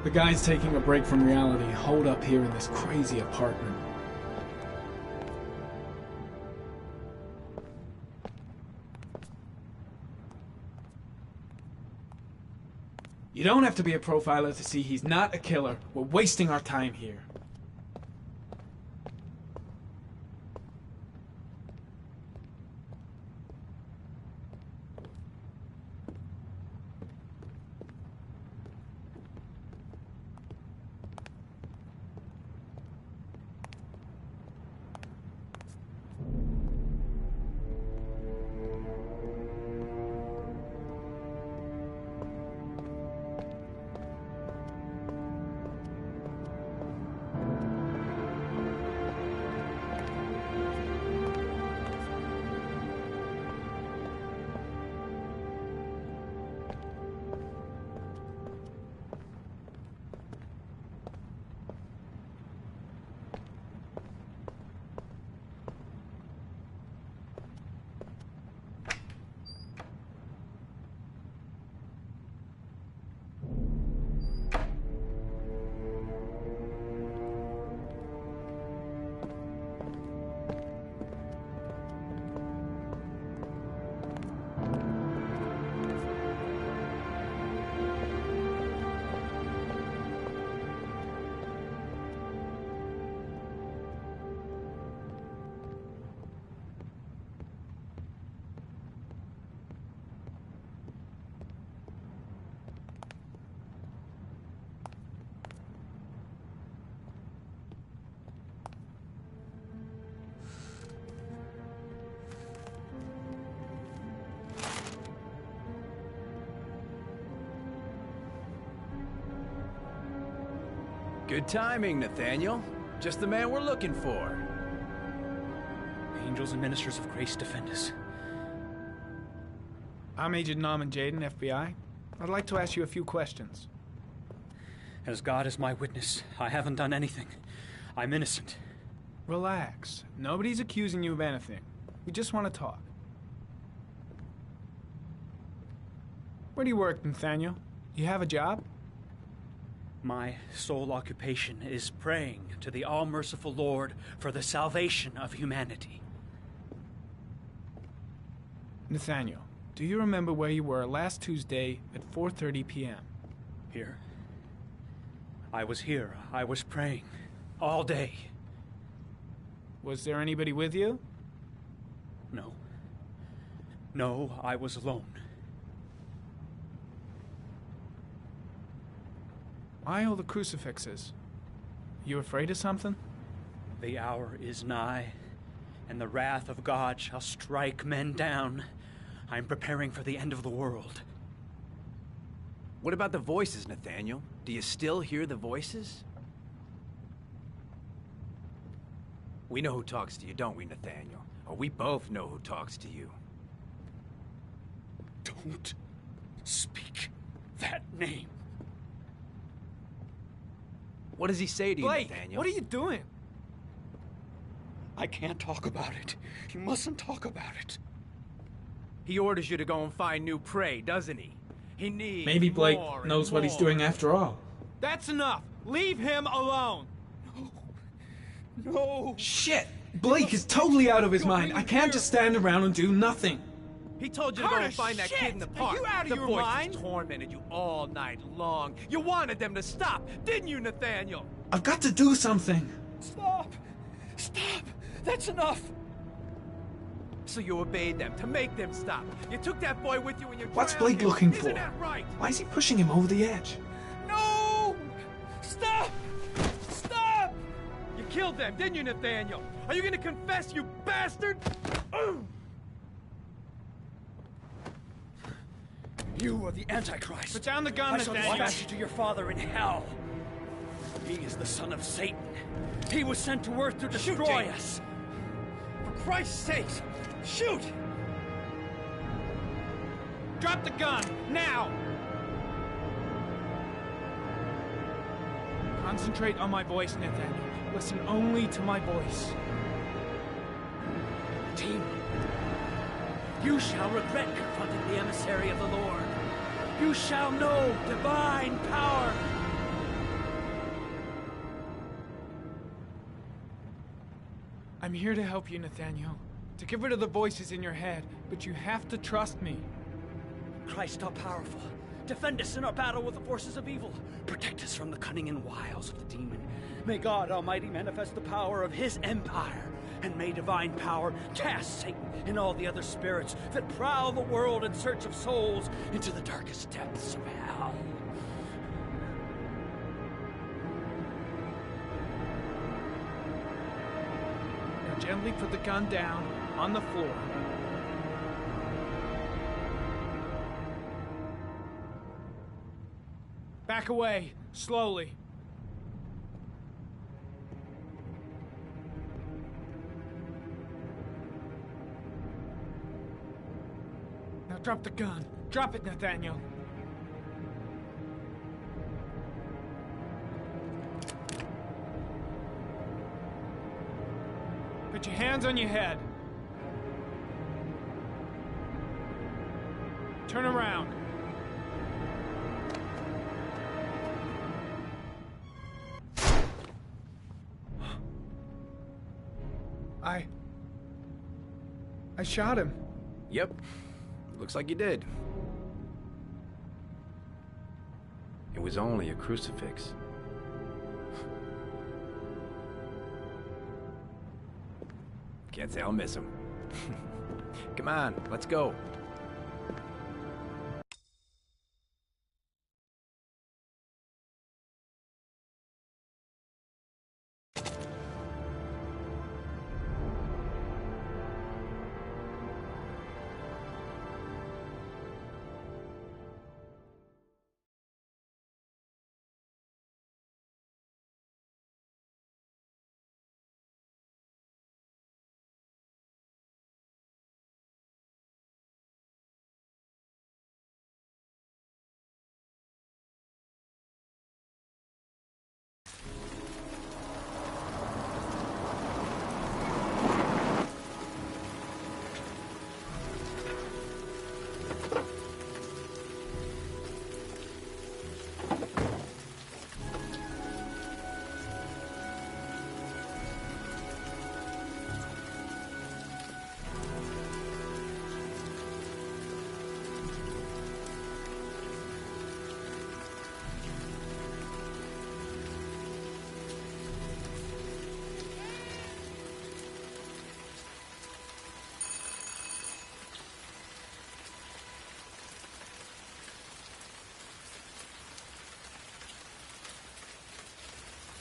The guys taking a break from reality holed up here in this crazy apartment. You don't have to be a profiler to see he's not a killer. We're wasting our time here. Good timing, Nathaniel. Just the man we're looking for. Angels and ministers of grace defend us. I'm Agent Norman Jayden, FBI. I'd like to ask you a few questions. As God is my witness, I haven't done anything. I'm innocent. Relax. Nobody's accusing you of anything. We just want to talk. Where do you work, Nathaniel? You have a job? My sole occupation is praying to the all-merciful Lord for the salvation of humanity. Nathaniel, do you remember where you were last Tuesday at 4:30 p.m.? Here. I was here. I was praying. All day. Was there anybody with you? No. No, I was alone. Why all the crucifixes? You afraid of something? The hour is nigh, and the wrath of God shall strike men down. I'm preparing for the end of the world. What about the voices, Nathaniel? Do you still hear the voices? We know who talks to you, don't we, Nathaniel? Or we both know who talks to you. Don't speak that name. What does he say to you, Blake, Nathaniel? what are you doing? I can't talk about it. You mustn't talk about it. He orders you to go and find new prey, doesn't he? He needs Maybe Blake more knows and what he's more. doing after all. That's enough! Leave him alone! No! Shit! Blake is totally out of his mind. I can't just stand around and do nothing. He told you to go and find that kid in the park. Are you out of the your voices mind? tormented you all night long. You wanted them to stop, didn't you, Nathaniel? I've got to do something. Stop! Stop! That's enough! So you obeyed them, to make them stop. You took that boy with you and you What's drowned Blake him. looking Isn't for? that right? Why is he pushing him over the edge? No! Stop! Stop! You killed them, didn't you, Nathaniel? Are you gonna confess, you bastard? You are the Antichrist. Put down the gun, I shall Nathaniel. dispatch you to your father in hell. He is the son of Satan. He was sent to earth to destroy us. For Christ's sake, shoot! Drop the gun, now! Concentrate on my voice, Nathaniel. Listen only to my voice. Team, you shall regret confronting the emissary of the Lord. You shall know divine power. I'm here to help you, Nathaniel. To get rid of the voices in your head, but you have to trust me. Christ all-powerful, defend us in our battle with the forces of evil. Protect us from the cunning and wiles of the demon. May God Almighty manifest the power of His empire, and may divine power cast Satan and all the other spirits that prowl the world in search of souls into the darkest depths of hell. Now gently put the gun down on the floor. Back away, slowly. Now drop the gun. Drop it, Nathaniel. Put your hands on your head. Turn around. I shot him. Yep. Looks like you did. It was only a crucifix. Can't say I'll miss him. Come on, let's go.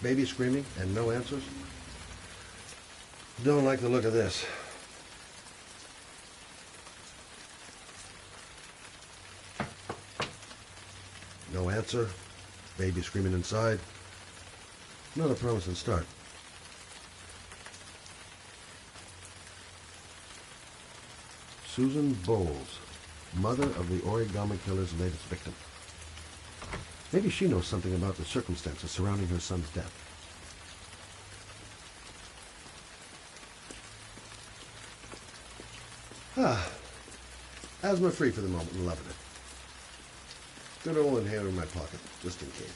Baby screaming and no answers? Don't like the look of this. No answer. Baby screaming inside. Not a promising start. Susan Bowles, mother of the origami killer's latest victim. Maybe she knows something about the circumstances surrounding her son's death. Asthma-free for the moment and loving it. Good old inhaler in my pocket, just in case.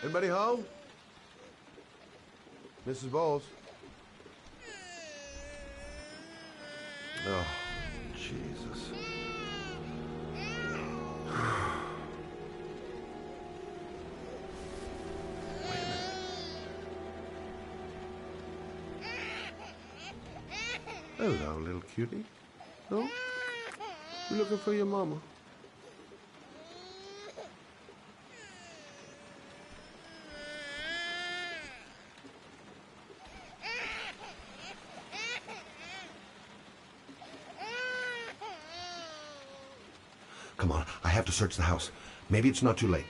Anybody home? Mrs. Bowles? Oh, Jesus. Hello, little cutie. No? You looking for your mama? Come on, I have to search the house. Maybe it's not too late.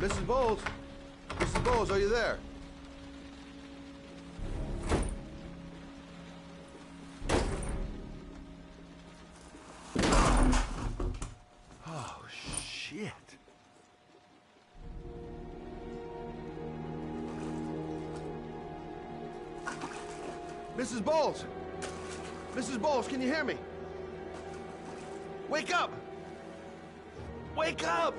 Mrs. Bowles? Mrs. Bowles, are you there? Oh, shit. Mrs. Bowles! Mrs. Bowles, can you hear me? Wake up! Wake up!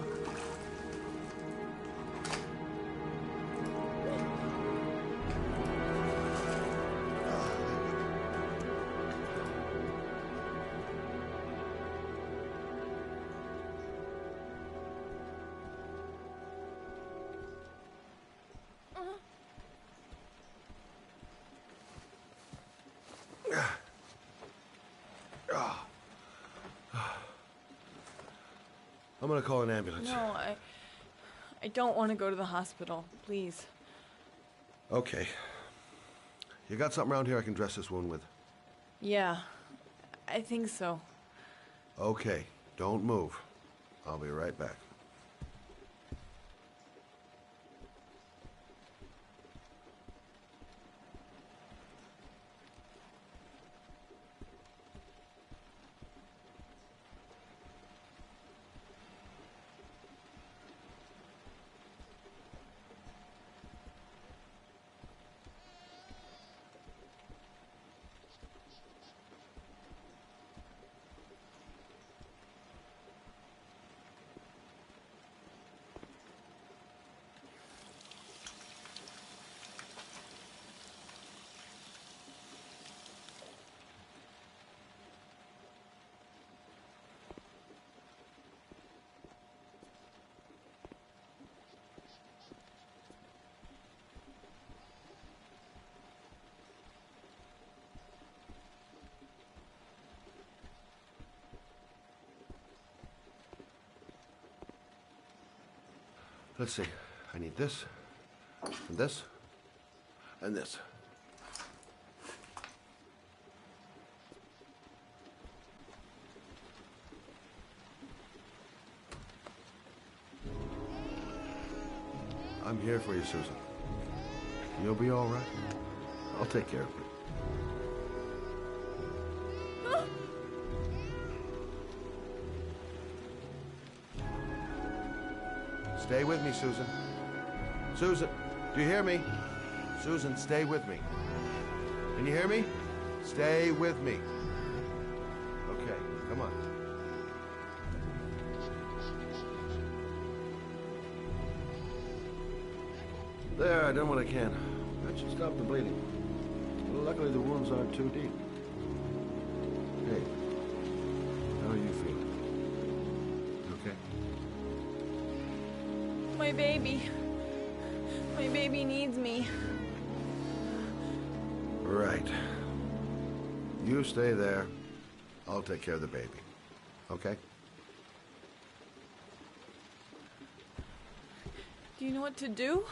I'm gonna call an ambulance. No, I don't want to go to the hospital. Please. Okay. You got something around here I can dress this wound with? Yeah, I think so. Okay, don't move. I'll be right back. Let's see. I need this, and this, and this. I'm here for you, Susan. You'll be all right. I'll take care of you. Stay with me, Susan. Susan, do you hear me? Susan, stay with me. Can you hear me? Stay with me. Okay, come on. There, I done what I can. That should stop the bleeding. Luckily, the wounds aren't too deep. Hey, how are you feeling? Okay? My baby. My baby needs me. Right. You stay there. I'll take care of the baby. Okay? Do you know what to do?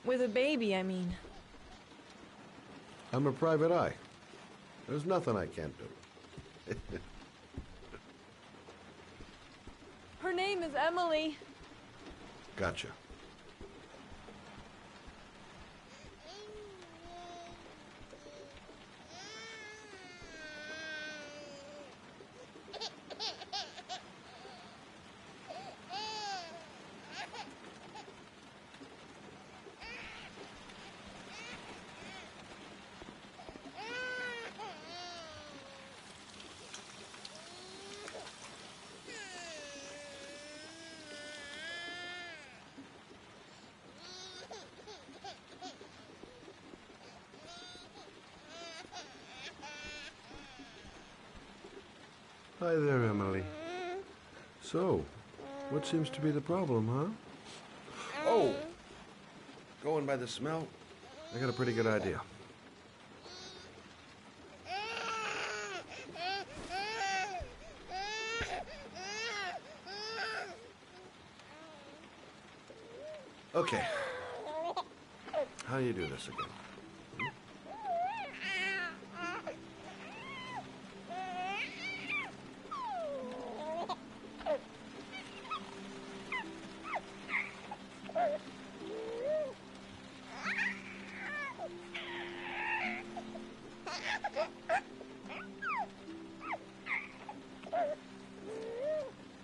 With a baby, I mean. I'm a private eye. There's nothing I can't do. Her name is Emily. Gotcha. Hi there, Emily. So, what seems to be the problem, huh? Oh! Going by the smell, I got a pretty good idea. Okay. How do you do this again?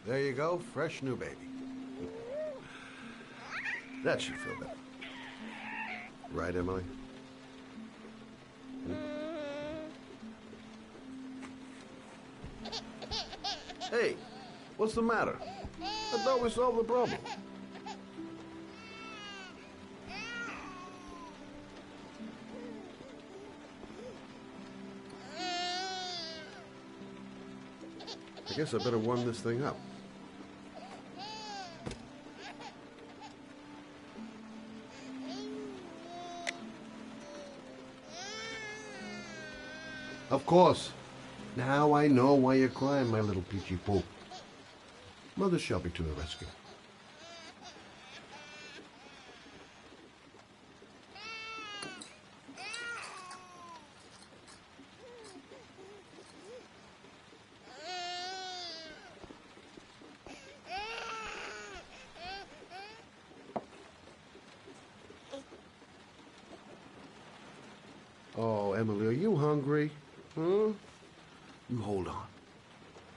There you go, fresh new baby. That should feel better. Right, Emily? Hey, what's the matter? I thought we solved the problem. I guess I better warm this thing up. Of course. Now I know why you're crying, my little peachy poo. Mother Shelby to the rescue. Oh, Emily, are you hungry? Huh? You hold on.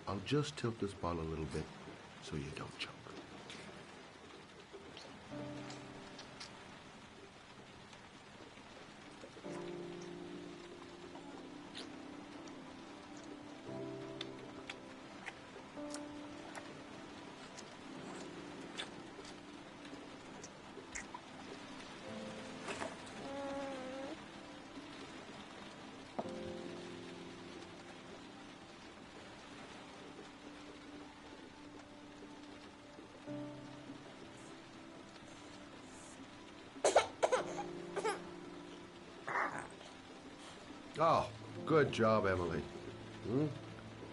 I'll just tilt this bottle a little bit so you don't choke. Oh, good job, Emily.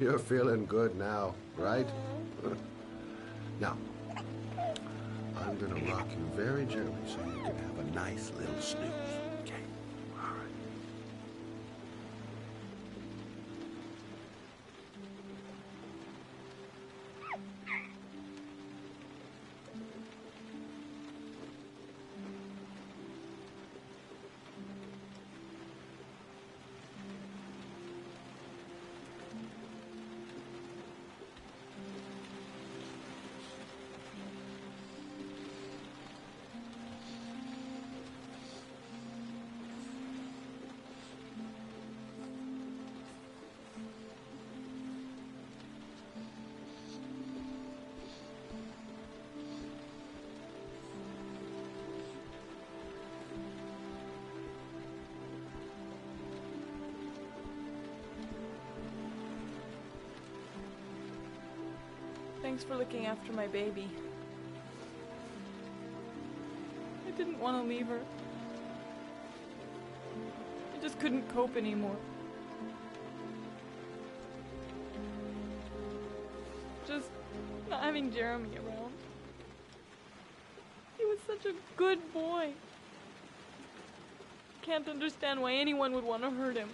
You're feeling good now, right? Now, I'm gonna rock you very gently so you can have a nice little snooze. Okay? All right. Thanks for looking after my baby. I didn't want to leave her. I just couldn't cope anymore. Just not having Jeremy around. He was such a good boy. Can't understand why anyone would want to hurt him.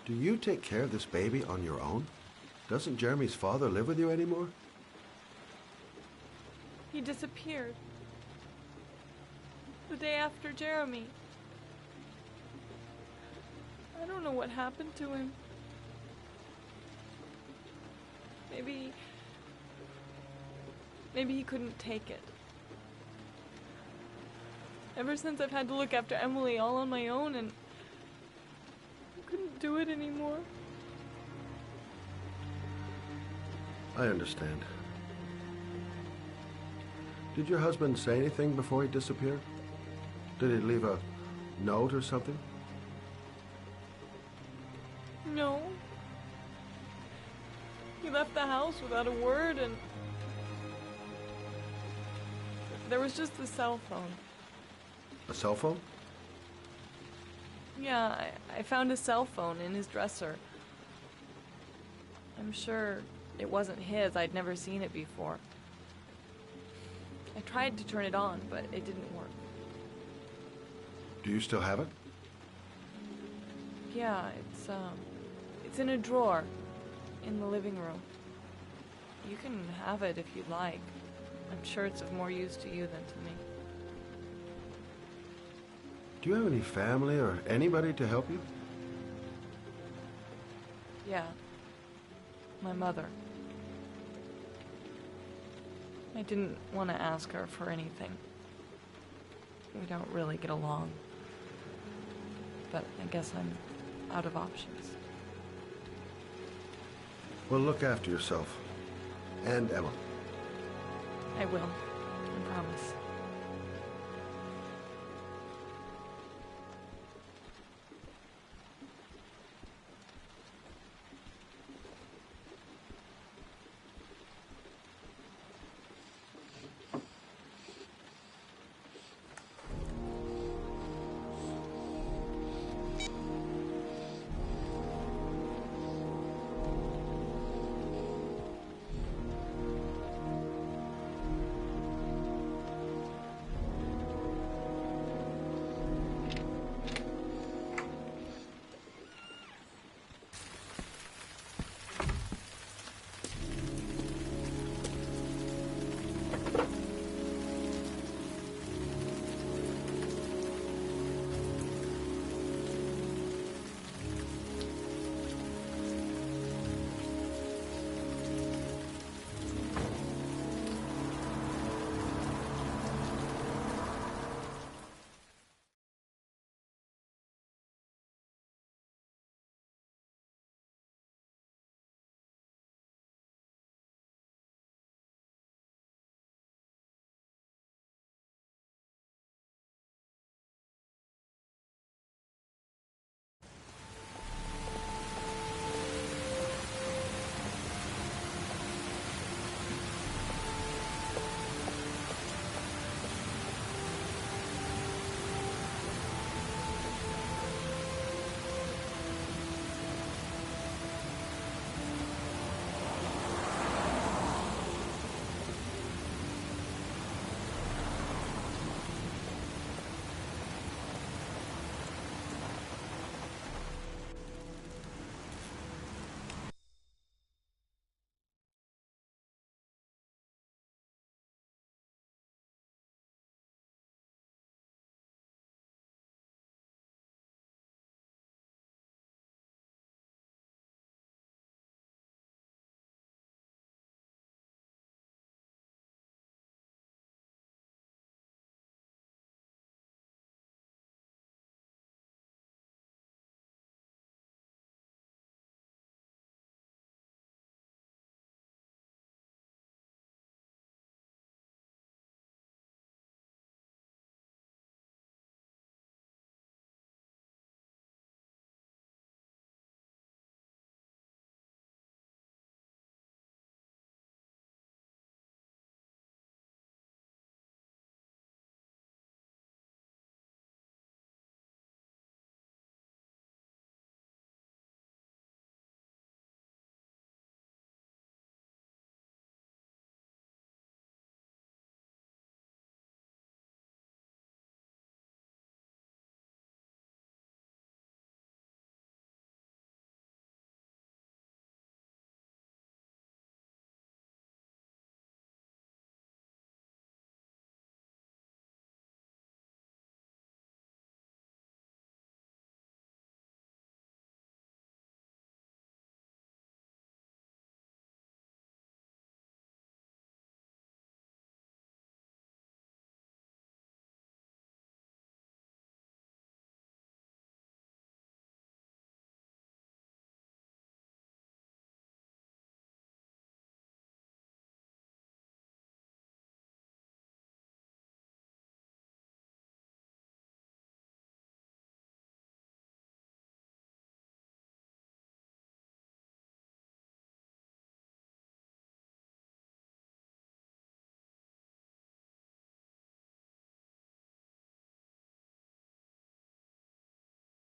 Do you take care of this baby on your own? Doesn't Jeremy's father live with you anymore? He disappeared. The day after Jeremy. I don't know what happened to him. Maybe he couldn't take it. Ever since I've had to look after Emily all on my own, and I couldn't do it anymore. I understand. Did your husband say anything before he disappeared? Did he leave a note or something? No. He left the house without a word, and there was just the cell phone. A cell phone? Yeah, I found a cell phone in his dresser. I'm sure it wasn't his. I'd never seen it before. I tried to turn it on, but it didn't work. Do you still have it? Yeah, it's in a drawer in the living room. You can have it if you'd like. I'm sure it's of more use to you than to me. Do you have any family or anybody to help you? Yeah. My mother. I didn't want to ask her for anything. We don't really get along. But I guess I'm out of options. Well, look after yourself. And Emma. I will. I promise.